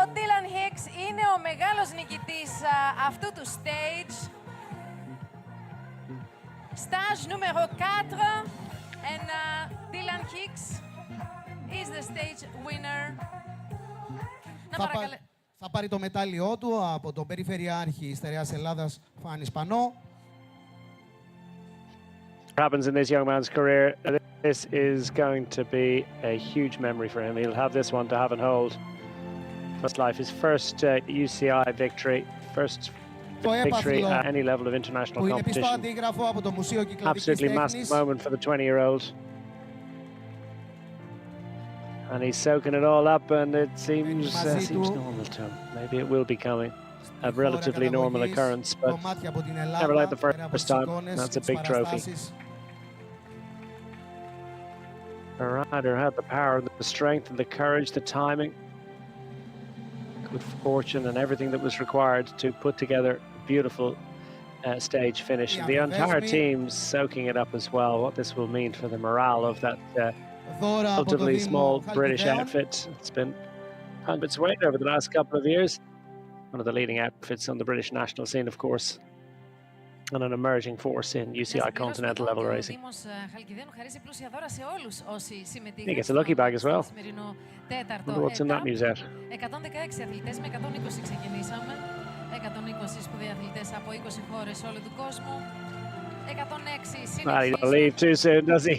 ο Dylan Hicks είναι ο μεγάλος νικητής αυτού του stage. Stage νούμερο 4 and Dylan Hicks is the stage winner. Θα πάρει το μετάλλιό του από τον Περιφερειάρχη Στερεάς Ελλάδας Φάνη Σπανό. Happens in this young man's career. This is going to be a huge memory for him. He'll have this one to have and hold. First life, his first UCI victory, first victory at any level of international competition. Absolutely massive moment for the 20-year-old. And he's soaking it all up, and it seems normal to him. Maybe it will be coming. A relatively normal occurrence, but never like the first time. That's a big trophy. The rider had the power, the strength, and the courage, the timing, good fortune, and everything that was required to put together a beautiful stage finish. The entire team soaking it up as well. What this will mean for the morale of that relatively small British outfit. It's been on its weight over the last couple of years. One of the leading outfits on the British national scene, of course, and an emerging force in UCI continental level racing. He gets a lucky bag as well. Wonder what's in that museum. 116 αθλητές με 120 ξεκινήσαμε. 120 σπουδαίοι αθλητές από 20 χώρες όλου του κόσμου. 106 συνεχίζουν. He doesn't leave too soon, does he?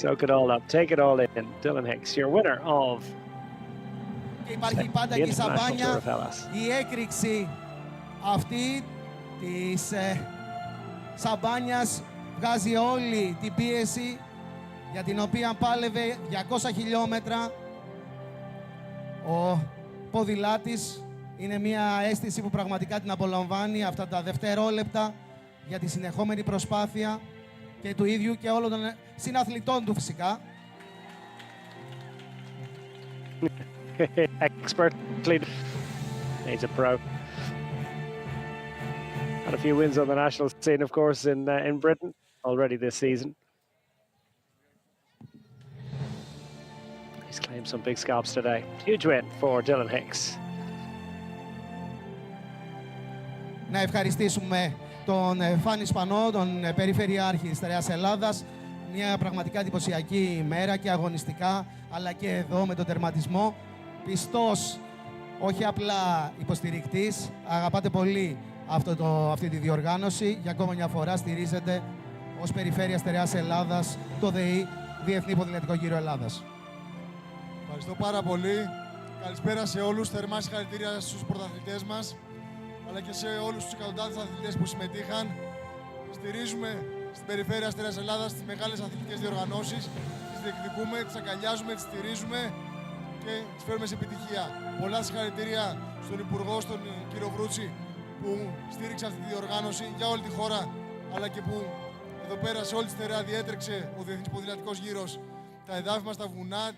Soak it all up, take it all in. Dylan Hicks, your winner of Υπάρχει πάντα και η Σαμπάνια, η έκρηξη αυτή της Σαμπάνιας βγάζει όλη την πίεση για την οποία πάλευε 200 χιλιόμετρα. Ο ποδηλάτης είναι μια αίσθηση που πραγματικά την απολαμβάνει αυτά τα δευτερόλεπτα για τη συνεχόμενη προσπάθεια και του ίδιου και όλων των συναθλητών του φυσικά. Expertly, he's a pro. Had a few wins on the national scene, of course, in Britain already this season. He's claimed some big scalps today. Huge win for Dylan Hicks. Να ευχαριστήσουμε τον Φάνη Σπανό, τον Περιφερειάρχη της Στερεάς Ελλάδας. Μια πραγματικά εντυπωσιακή ημέρα και αγωνιστικά, αλλά και εδώ με τον τερματισμό. Πιστός, όχι απλά υποστηρικτής, αγαπάτε πολύ αυτή τη διοργάνωση. Για ακόμα μια φορά στηρίζετε ως Περιφέρεια Στερεάς Ελλάδας το ΔΕΗ, Διεθνή Ποδηλατικό Γύρο Ελλάδας. Ευχαριστώ πάρα πολύ. Καλησπέρα σε όλους. Θερμά συγχαρητήρια στους πρωταθλητές μας, αλλά και σε όλους τους εκατοντάδες αθλητές που συμμετείχαν. Στηρίζουμε στην Περιφέρεια Στερεάς Ελλάδας τις μεγάλες αθλητικές διοργανώσεις. Τις διεκδικούμε, τις αγκαλιάζουμε, τις στηρίζουμε και τις φέρουμε σε επιτυχία. Πολλά συγχαρητήρια στον Υπουργό, στον κύριο Βρούτσι, που στήριξε αυτή τη διοργάνωση για όλη τη χώρα, αλλά και που εδώ πέρα σε όλη τη Στερεά διέτρεξε ο Διεθνής Ποδηλατικός Γύρος τα εδάφη μας, τα βουνά,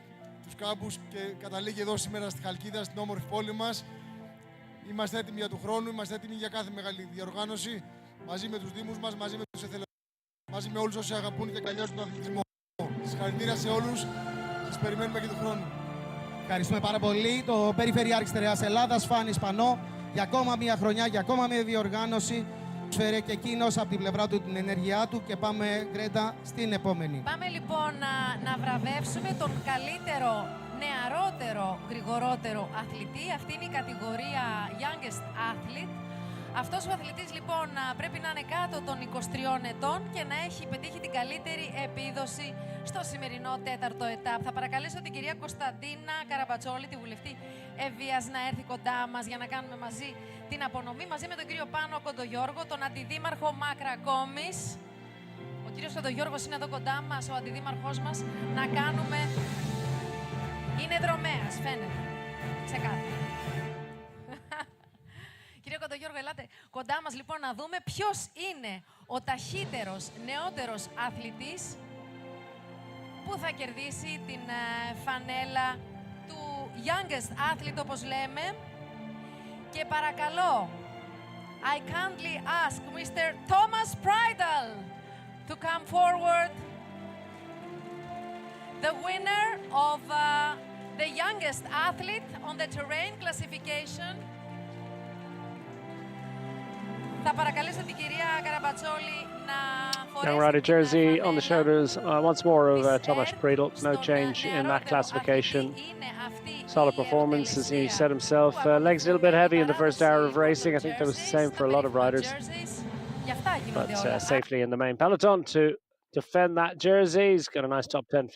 τους κάμπους και καταλήγει εδώ σήμερα στη Χαλκίδα, στην όμορφη πόλη μας. Είμαστε έτοιμοι για του χρόνου, είμαστε έτοιμοι για κάθε μεγάλη διοργάνωση, μαζί με τους δήμους μας, μαζί με τους εθελοντές, μαζί με όλους όσοι αγαπούν και αγκαλιάζουν τον αθλητισμό. Συγχαρητήρια σε όλους, σας περιμένουμε και του χρόνου. Ευχαριστούμε πάρα πολύ το Περιφερειάρχη Στερεάς Ελλάδας, Φάνη Σπανό, για ακόμα μια χρονιά, για ακόμα μια διοργάνωση. Φέρε και εκείνος από την πλευρά του την ενέργειά του και πάμε, Γκρέτα, στην επόμενη. Πάμε λοιπόν να βραβεύσουμε τον καλύτερο, νεαρότερο, γρηγορότερο αθλητή. Αυτή είναι η κατηγορία Youngest Athlete. Αυτός ο αθλητής λοιπόν πρέπει να είναι κάτω των 23 ετών και να έχει πετύχει την καλύτερη επίδοση στο σημερινό τέταρτο ετάπ. Θα παρακαλέσω την κυρία Κωνσταντίνα Καραμπατσόλη, τη βουλευτή Ευβίας, να έρθει κοντά μας για να κάνουμε μαζί την απονομή, μαζί με τον κύριο Πάνο Κοντογιώργο, τον αντιδήμαρχο Μακρακόμης. Ο κύριος Κοντογιώργος είναι εδώ κοντά μας, ο αντιδήμαρχός μας, να κάνουμε... Είναι δρομέας, φαίνεται. Ξεκάθαρα. Κύριε Κοντογιώργο, ελάτε κοντά μας λοιπόν να δούμε ποιος είναι ο ταχύτερος νεότερος αθλητής που θα κερδίσει την φανέλα του youngest athlete, όπως λέμε. Και παρακαλώ, I kindly ask Mr. Thomas Bridal to come forward, the winner of the youngest athlete on the terrain classification. Θα παρακαλέσω την κυρία Καραμπατσόλη να Young rider jersey on the shoulders once more of Thomas Bridal. No change in that classification. Solid performance, as he said himself. Legs a little bit heavy in the first hour of racing. I think that was the same for a lot of riders. But safely in the main peloton to defend that jersey. He's got a nice top 10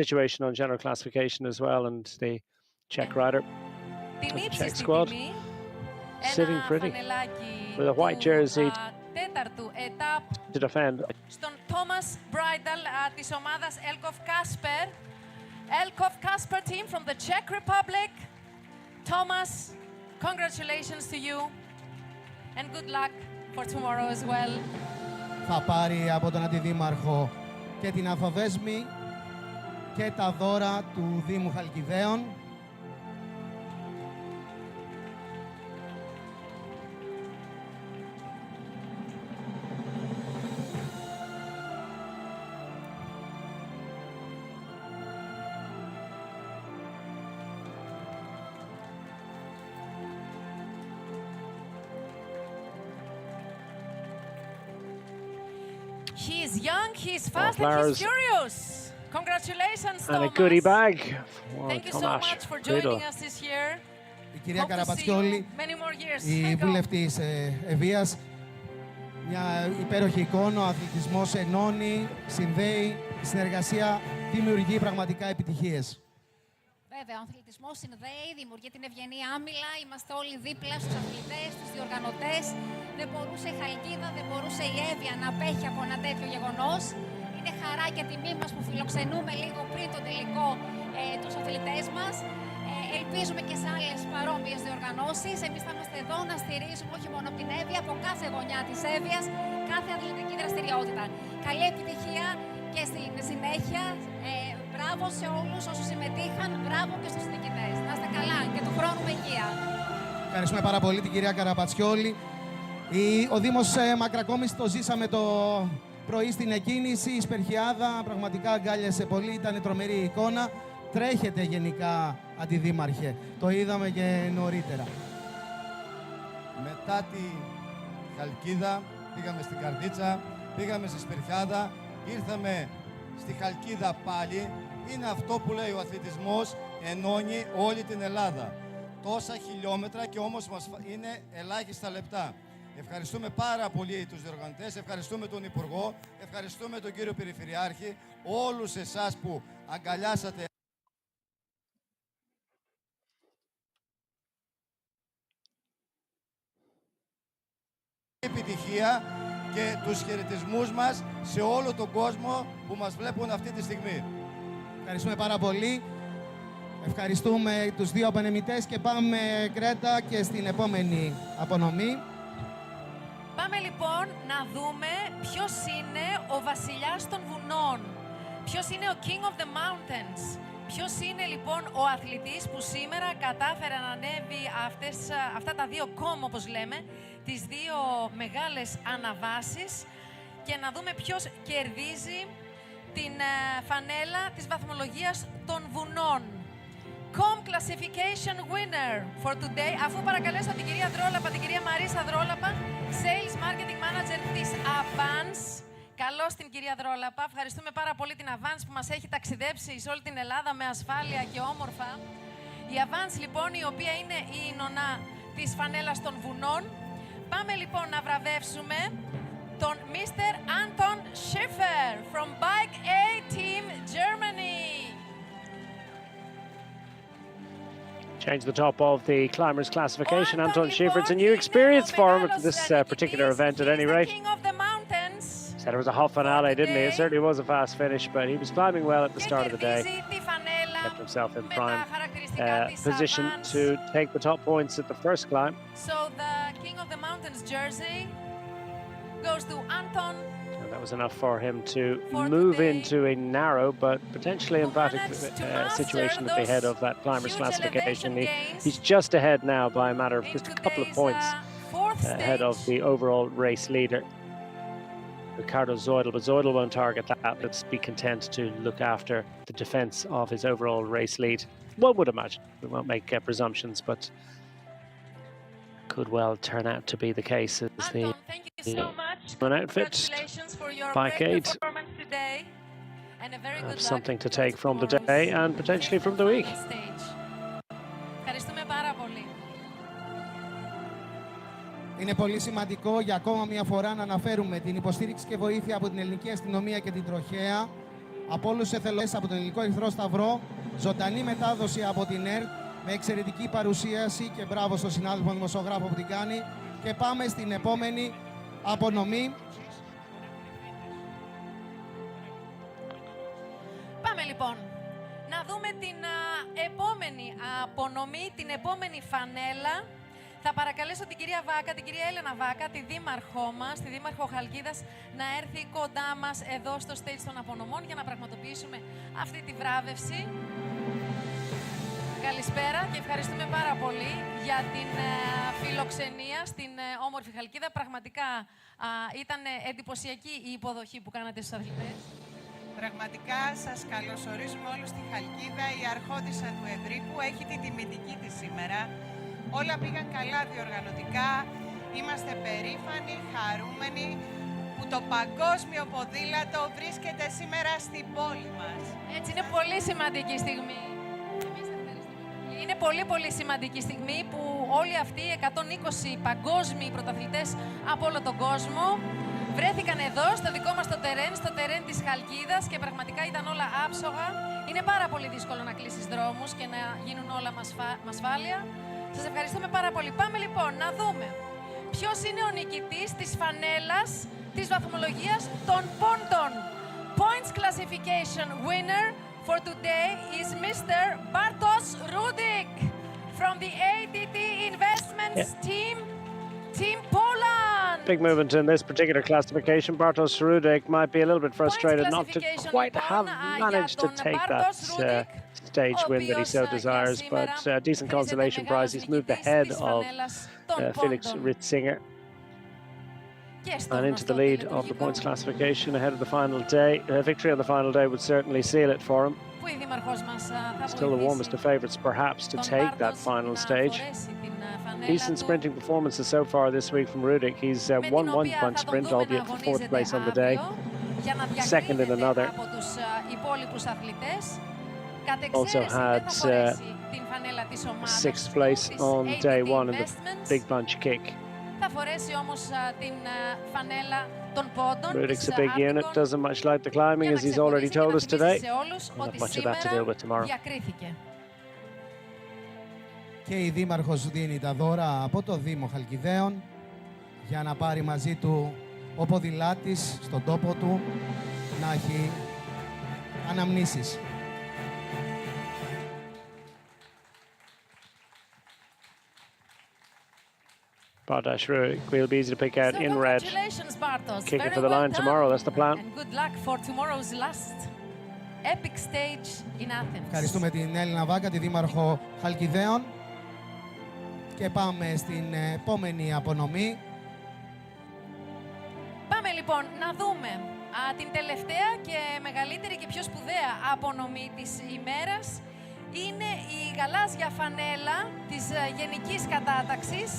situation on general classification as well. And the Czech rider of the Czech squad sitting pretty with a white jersey to defend. Στον Thomas Bridal της ομάδας Elkov Kasper. Elkov Kasper team from the Czech Republic. Thomas, congratulations to you and good luck for tomorrow as well. Θα πάρει από τον Αντιδήμαρχο και την αφοδέσμη και τα δώρα του Δήμου Χαλκιδαίων. He is young, he is fast, and he's furious. Congratulations, Thomas. And a goodie bag for Thank you so Tomas much for Bridal. joining us this year. Η κυρία Hope to see Καραπατσιόλη, you many more years. η βουλευτής Ευβοίας, μια υπέροχη εικόνα, ο αθλητισμός ενώνει, συνδέει, η συνεργασία δημιουργεί πραγματικά επιτυχίες. Βέβαια, ο αθλητισμός συνδέει, δημιουργεί την ευγενή άμυλα, είμαστε όλοι δίπλα στους αθλητές, στους διοργανωτές. Δεν μπορούσε η Χαλκίδα, δεν μπορούσε η Εύβοια να απέχει από ένα τέτοιο γεγονός. Είναι χαρά και τιμή μας που φιλοξενούμε λίγο πριν τον τελικό τους αθλητές μας. Ελπίζουμε και σε άλλες παρόμοιες διοργανώσεις. Εμείς θα είμαστε εδώ να στηρίζουμε όχι μόνο από την Εύβοια, από κάθε γωνιά της Εύβοιας, κάθε αθλητική δραστηριότητα. Καλή επιτυχία και στην συνέχεια. Μπράβο σε όλους όσους συμμετείχαν, μπράβο και στους νικητές. Να είστε καλά και του χρόνου με υγεία. Ευχαριστούμε πάρα πολύ την κυρία Καραπατσιόλη. Ο Δήμος Μακρακόμης το ζήσαμε το πρωί στην εκκίνηση. Η Σπερχιάδα πραγματικά αγκάλιασε πολύ, ήταν τρομερή εικόνα. Τρέχετε γενικά, Αντιδήμαρχε. Το είδαμε και νωρίτερα. Μετά τη Χαλκίδα πήγαμε στην Καρδίτσα, πήγαμε στη Σπερχιάδα, ήρθαμε στη Χαλκίδα πάλι. Είναι αυτό που λέει ο αθλητισμός, ενώνει όλη την Ελλάδα. Τόσα χιλιόμετρα και όμως μας είναι ελάχιστα λεπτά. Ευχαριστούμε πάρα πολύ τους διοργανωτές, ευχαριστούμε τον Υπουργό, ευχαριστούμε τον κύριο Περιφερειάρχη, όλους εσάς που αγκαλιάσατε επιτυχία και τους χαιρετισμούς μας σε όλο τον κόσμο που μας βλέπουν αυτή τη στιγμή. Ευχαριστούμε πάρα πολύ. Ευχαριστούμε τους δύο απονεμητές και πάμε, Κρέτα, και στην επόμενη απονομή. Πάμε λοιπόν να δούμε ποιος είναι ο βασιλιάς των βουνών. Ποιος είναι ο King of the Mountains. Ποιος είναι λοιπόν ο αθλητής που σήμερα κατάφερε να ανέβει αυτά τα δύο κόμμα, όπως λέμε, τις δύο μεγάλες αναβάσεις, και να δούμε ποιος κερδίζει την φανέλα της βαθμολογίας των βουνών. Com classification winner for today. Αφού παρακαλέσω την κυρία Δρόλαπα, την κυρία Μαρίσα Δρόλαπα, Sales Marketing Manager της Avance. Καλώς την κυρία Δρόλαπα. Ευχαριστούμε πάρα πολύ την Avance που μας έχει ταξιδέψει σε όλη την Ελλάδα με ασφάλεια και όμορφα. Η Avance λοιπόν, η οποία είναι η νονά της φανέλας των βουνών. Πάμε λοιπόν να βραβεύσουμε τον Mr. Anton Schiffer from Bike A Team Germany. Change the top of the climbers classification. Anton Schiffer, it's a new experience for him at this particular event at any rate. Said it was a hot finale, didn't he? It certainly was a fast finish, but he was climbing well at the start of the day. Kept himself in prime. position to take the top points at the first climb. So the King of the Mountains jersey goes to Anton. And that was enough for him to move into a narrow but potentially emphatic situation at the head of that climbers classification. He's just ahead now by a matter of just a couple of points ahead of the overall race leader, Ricardo Zoidl. But Zoidl won't target that. Let's be content to look after the defence of his overall race lead. One would imagine. We won't make presumptions, but could well turn out to be the case as the So much. outfit. Congratulations for your Bike great aid. performance today, and a very good luck Something to take from the day and potentially from the week. stage. Ευχαριστούμε πάρα πολύ. Είναι πολύ σημαντικό για ακόμα μια φορά να αναφέρουμε την υποστήριξη και βοήθεια από την ελληνική αστυνομία και την τροχέα, από όλους τους εθελοντές από τον Ελληνικό Ερυθρό Σταυρό, ζωντανή μετάδοση από την ΕΡΤ με εξαιρετική παρουσίαση και μπράβο στον συνάδελφο δημοσιογράφο που την κάνει. Και πάμε στην επόμενη απονομή. Πάμε λοιπόν να δούμε την επόμενη απονομή, την επόμενη φανέλα. Θα παρακαλέσω την κυρία Βάκα, την κυρία Έλενα Βάκα, τη δήμαρχό μας, τη δήμαρχο Χαλκίδας, να έρθει κοντά μας εδώ στο stage των απονομών για να πραγματοποιήσουμε αυτή τη βράβευση. Καλησπέρα και ευχαριστούμε πάρα πολύ για την φιλοξενία στην όμορφη Χαλκίδα. Πραγματικά ήταν εντυπωσιακή η υποδοχή που κάνατε στους αθλητές. Πραγματικά σας καλωσορίζουμε όλους στη Χαλκίδα. Η αρχόντισσα του Ευρύπου έχει την τιμητική της σήμερα. Όλα πήγαν καλά διοργανωτικά. Είμαστε περήφανοι, χαρούμενοι που το παγκόσμιο ποδήλατο βρίσκεται σήμερα στην πόλη μας. Έτσι, είναι πολύ σημαντική στιγμή. Είναι πολύ σημαντική στιγμή που όλοι αυτοί οι 120 παγκόσμιοι πρωταθλητές από όλο τον κόσμο βρέθηκαν εδώ, στο δικό μας το τερέν, στο τερέν της Χαλκίδας και πραγματικά ήταν όλα άψογα. Είναι πάρα πολύ δύσκολο να κλείσεις δρόμους και να γίνουν όλα με ασφάλεια. Σας ευχαριστούμε πάρα πολύ. Πάμε λοιπόν να δούμε ποιος είναι ο νικητής της φανέλας της βαθμολογίας των πόντων. Points classification winner for today is Mr. Bartosz Rudik from the ATT Investments team, Team Poland. Big movement in this particular classification. Bartosz Rudik might be a little bit frustrated not to quite have managed to take that stage win that he so desires, but decent consolation prize. He's moved ahead of Felix Ritzinger and into the lead of the points classification ahead of the final day. A victory on the final day would certainly seal it for him. Still the warmest of favourites perhaps to take that final stage. Decent sprinting performances so far this week from Rudik. He's won one punt sprint, albeit for fourth place on the day, second in another. Also had sixth place on day one in the big bunch kick. Rudik's a big unit, doesn't much like the climbing, as he's already told us today. We'll have much of that to deal with tomorrow. Και η Δήμαρχος δίνει τα δώρα από το Δήμο Χαλκιδαίων για να πάρει μαζί του ο ποδηλάτης στον τόπο του να έχει αναμνήσεις. Bartosz Rudik will be easy to pick out in red. Kicking for the line tomorrow, that's the plan. And good luck for tomorrow's last epic stage in Athens. Ευχαριστούμε την Έλληνα Βάκα, τη Δήμαρχο Χαλκιδαίων. Και πάμε στην επόμενη απονομή. Πάμε λοιπόν να δούμε την τελευταία και μεγαλύτερη και πιο σπουδαία απονομή της ημέρας. Είναι η γαλάζια φανέλα της γενικής κατάταξης,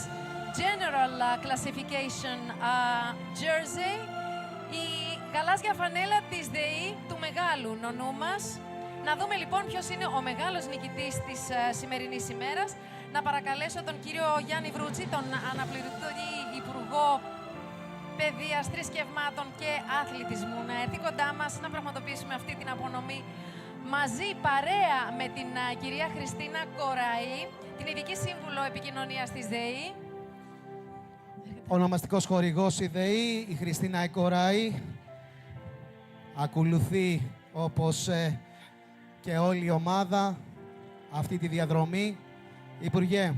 General Classification Jersey. Η γαλάζια φανέλα της ΔΕΗ του μεγάλου νονού μας. Να δούμε λοιπόν ποιος είναι ο μεγάλος νικητής της σημερινής ημέρας. Να παρακαλέσω τον κύριο Γιάννη Βρούτση, τον αναπληρωτή Υπουργό Παιδείας, Θρησκευμάτων και Αθλητισμού, να έρθει κοντά μας να πραγματοποιήσουμε αυτή την απονομή μαζί, παρέα με την κυρία Χριστίνα Κοραή, την Ειδική Σύμβουλο Επικοινωνίας της ΔΕΗ. Ονομαστικός χορηγός η ΔΕΗ, η Χριστίνα Κοραή. Ακολουθεί όπως και όλη η ομάδα αυτή τη διαδρομή. Υπουργέ,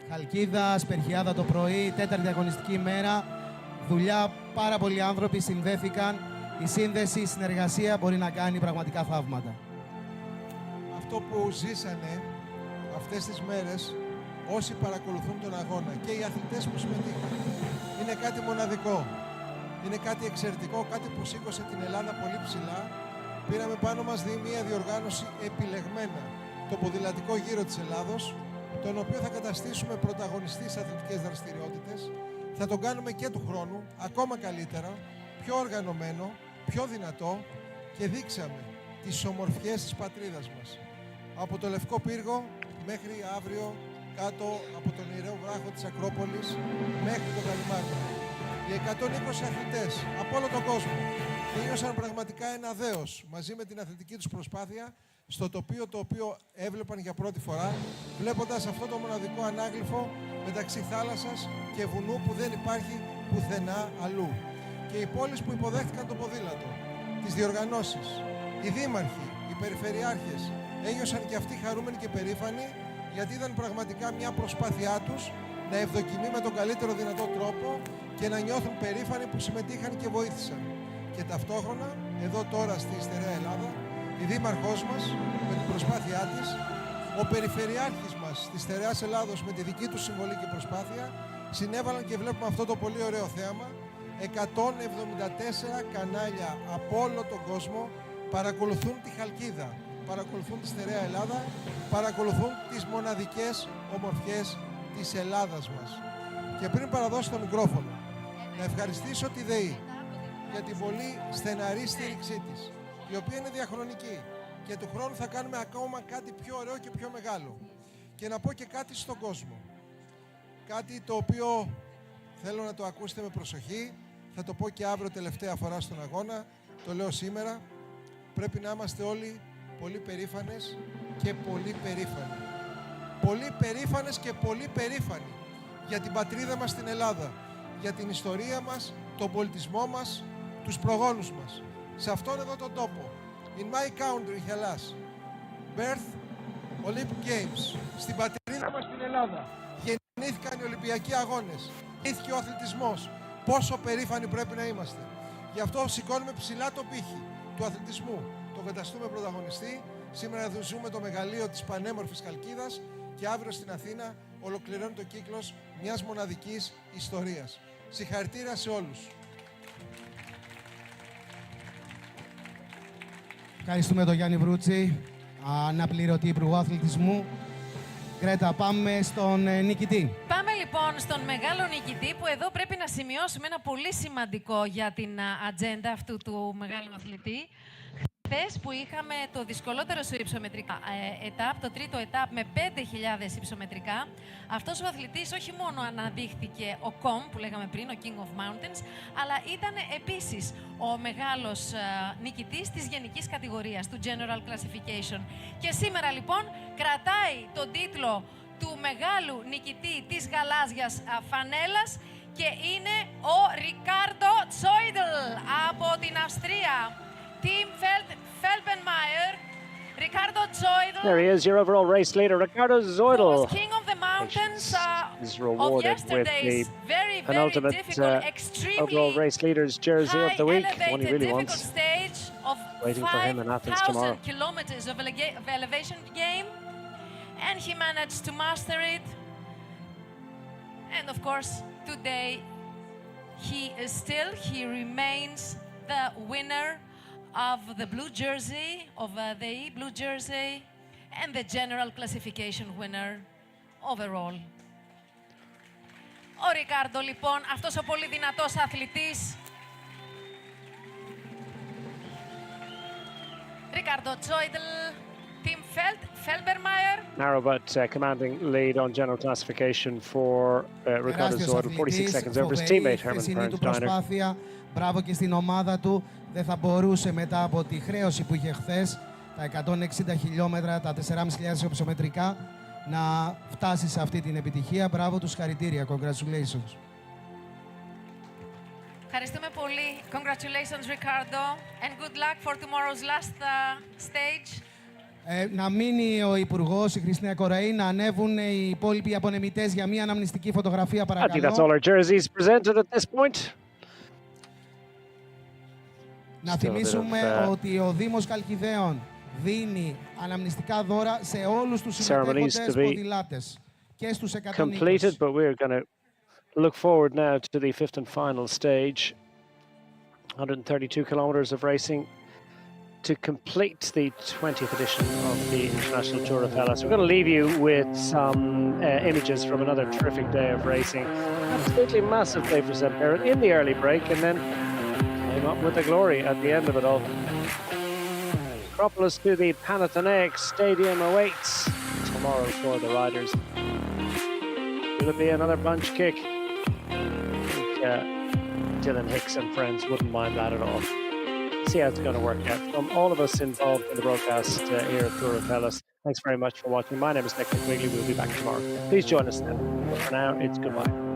Χαλκίδα, Σπερχιάδα το πρωί, τέταρτη αγωνιστική ημέρα. Δουλειά, πάρα πολλοί άνθρωποι συνδέθηκαν. Η σύνδεση, η συνεργασία μπορεί να κάνει πραγματικά θαύματα. Αυτό που ζήσανε αυτές τις μέρες όσοι παρακολουθούν τον αγώνα και οι αθλητές που συμμετείχαν είναι κάτι μοναδικό. Είναι κάτι εξαιρετικό, κάτι που σήκωσε την Ελλάδα πολύ ψηλά. Πήραμε πάνω μας μια διοργάνωση επιλεγμένα, το ποδηλατικό γύρο της Ελλάδος, τον οποίο θα καταστήσουμε πρωταγωνιστή σε αθλητικές δραστηριότητες. Θα τον κάνουμε και του χρόνου, ακόμα καλύτερα, πιο οργανωμένο, πιο δυνατό και δείξαμε τις ομορφιές της πατρίδας μας. Από το Λευκό Πύργο μέχρι αύριο κάτω από τον ιερό βράχο της Ακρόπολης μέχρι το Καλιμάκι. Οι 120 αθλητές από όλο τον κόσμο νιώσαν πραγματικά ένα δέος μαζί με την αθλητική τους προσπάθεια στο τοπίο το οποίο έβλεπαν για πρώτη φορά, βλέποντας αυτό το μοναδικό ανάγλυφο μεταξύ θάλασσας και βουνού που δεν υπάρχει πουθενά αλλού. Και οι πόλεις που υποδέχτηκαν το ποδήλατο, τις διοργανώσεις, οι δήμαρχοι, οι περιφερειάρχες ένιωσαν και αυτοί χαρούμενοι και περήφανοι γιατί ήταν πραγματικά μια προσπάθειά τους να ευδοκιμεί με τον καλύτερο δυνατό τρόπο και να νιώθουν περήφανοι που συμμετείχαν και βοήθησαν. Και ταυτόχρονα, εδώ τώρα στη Στερεά Ελλάδα, η δήμαρχός μας με την προσπάθειά της, ο περιφερειάρχης μας της Στερεάς Ελλάδος με τη δική του συμβολή και προσπάθεια, συνέβαλαν και βλέπουμε αυτό το πολύ ωραίο θέαμα. 174 κανάλια από όλο τον κόσμο παρακολουθούν τη Χαλκίδα, παρακολουθούν τη Στερεά Ελλάδα, παρακολουθούν τις μοναδικές ομορφιές της Ελλάδας μας. Και πριν παραδώσω το μικρόφωνο, να ευχαριστήσω τη ΔΕΗ για την πολύ στεναρή στήριξή της, η οποία είναι διαχρονική και του χρόνου θα κάνουμε ακόμα κάτι πιο ωραίο και πιο μεγάλο. Και να πω και κάτι στον κόσμο. Κάτι το οποίο θέλω να το ακούσετε με προσοχή, θα το πω και αύριο τελευταία φορά στον αγώνα, το λέω σήμερα, πρέπει να είμαστε όλοι πολύ περήφανες και πολύ περήφανοι. Πολύ περήφανες και πολύ περήφανοι για την πατρίδα μας στην Ελλάδα, για την ιστορία μας, τον πολιτισμό μας, τους προγόνους μας. Σε αυτόν εδώ τον τόπο, in my country, Hellas, birth Olympic Games, στην πατρίδα μας στην Ελλάδα, γεννήθηκαν οι Ολυμπιακοί Αγώνες, γεννήθηκε ο αθλητισμός. Πόσο περήφανοι πρέπει να είμαστε. Γι' αυτό σηκώνουμε ψηλά το πύχη του αθλητισμού. Το καταστούμε πρωταγωνιστή. Σήμερα ζούμε το μεγαλείο της πανέμορφης Χαλκίδας και αύριο στην Αθήνα ολοκληρώνει το κύκλος μιας μοναδικής ιστορίας. Συγχαρητήρια σε όλους. Ευχαριστούμε τον Γιάννη Βρούτσι, αναπληρωτή Υπουργό Αθλητισμού. Γκρέτα, πάμε στον νικητή. Πάμε λοιπόν στον μεγάλο νικητή που εδώ πρέπει να σημειώσουμε ένα πολύ σημαντικό για την ατζέντα αυτού του μεγάλου αθλητή. Χθες που είχαμε το δυσκολότερο σου υψομετρικά ετάπ, το τρίτο ετάπ με 5.000 υψομετρικά, αυτός ο αθλητής όχι μόνο αναδείχθηκε ο COM που λέγαμε πριν, ο King of Mountains, αλλά ήταν επίσης ο μεγάλος νικητής της γενικής κατηγορίας, του General Classification. Και σήμερα λοιπόν κρατάει τον τίτλο του μεγάλου νικητή της γαλάζιας φανέλας και είναι ο Ρικάρντο Τσόιντλ από την Αυστρία. Team Felbenmeyer, Ricardo Zoidl. There he is, your overall race leader, Ricardo Zoidl. Was king of the mountains is of rewarded with yesterday's the penultimate overall race leader's jersey of the week, one he really wants. Stage of Waiting for him in Athens tomorrow. 5,000 kilometers of elevation game, and he managed to master it. And of course, today he remains the winner of the blue jersey, of the blue jersey, and the general classification winner overall. Ο Ρικάρντο, λοιπόν, αυτός ο πολύ δυνατός αθλητής. Ρικάρντο Τσόιντλ, Team Felbermeyer. Narrow but commanding lead on general classification for Ricardo Zoidl, 46 seconds over his teammate Herman Steiner. Μπράβο και στην ομάδα του. Δεν θα μπορούσε μετά από τη χρέωση που είχε χθες, τα 160 χιλιόμετρα, τα 4.500 υψομετρικά, να φτάσει σε αυτή την επιτυχία. Μπράβο τους, χαρητήρια. Congratulations. Ευχαριστούμε πολύ. Congratulations, Ricardo. And good luck for tomorrow's last stage. Να μείνει ο Υπουργός, η Χριστίνα Κοραή, να ανέβουν οι υπόλοιποι απονεμητές για μια αναμνηστική φωτογραφία, I think that's all παρακαλώ. our jerseys presented at this point. Να θυμίσουμε ότι ο Δήμος Καλκιδαίων δίνει αναμνηστικά δώρα σε όλους τους συμμετέχοντες ποδηλάτες και στους 120. Completed, but we're going to look forward now to the fifth and final stage. 132 kilometers of racing to complete the 20th edition of the International Tour of Hellas. We're going to leave you with some images from another terrific day of racing. Absolutely massive day for St. Barrett in the early break, and then came up with the glory at the end of it all. Acropolis to the Panathinaikos Stadium awaits tomorrow for the riders. Will it be another bunch kick? I think Dylan Hicks and friends wouldn't mind that at all. See how it's going to work out. From all of us involved in the broadcast here at Tour of Hellas, thanks very much for watching. My name is Nick McWigley. We'll be back tomorrow. Please join us then. But for now, it's goodbye.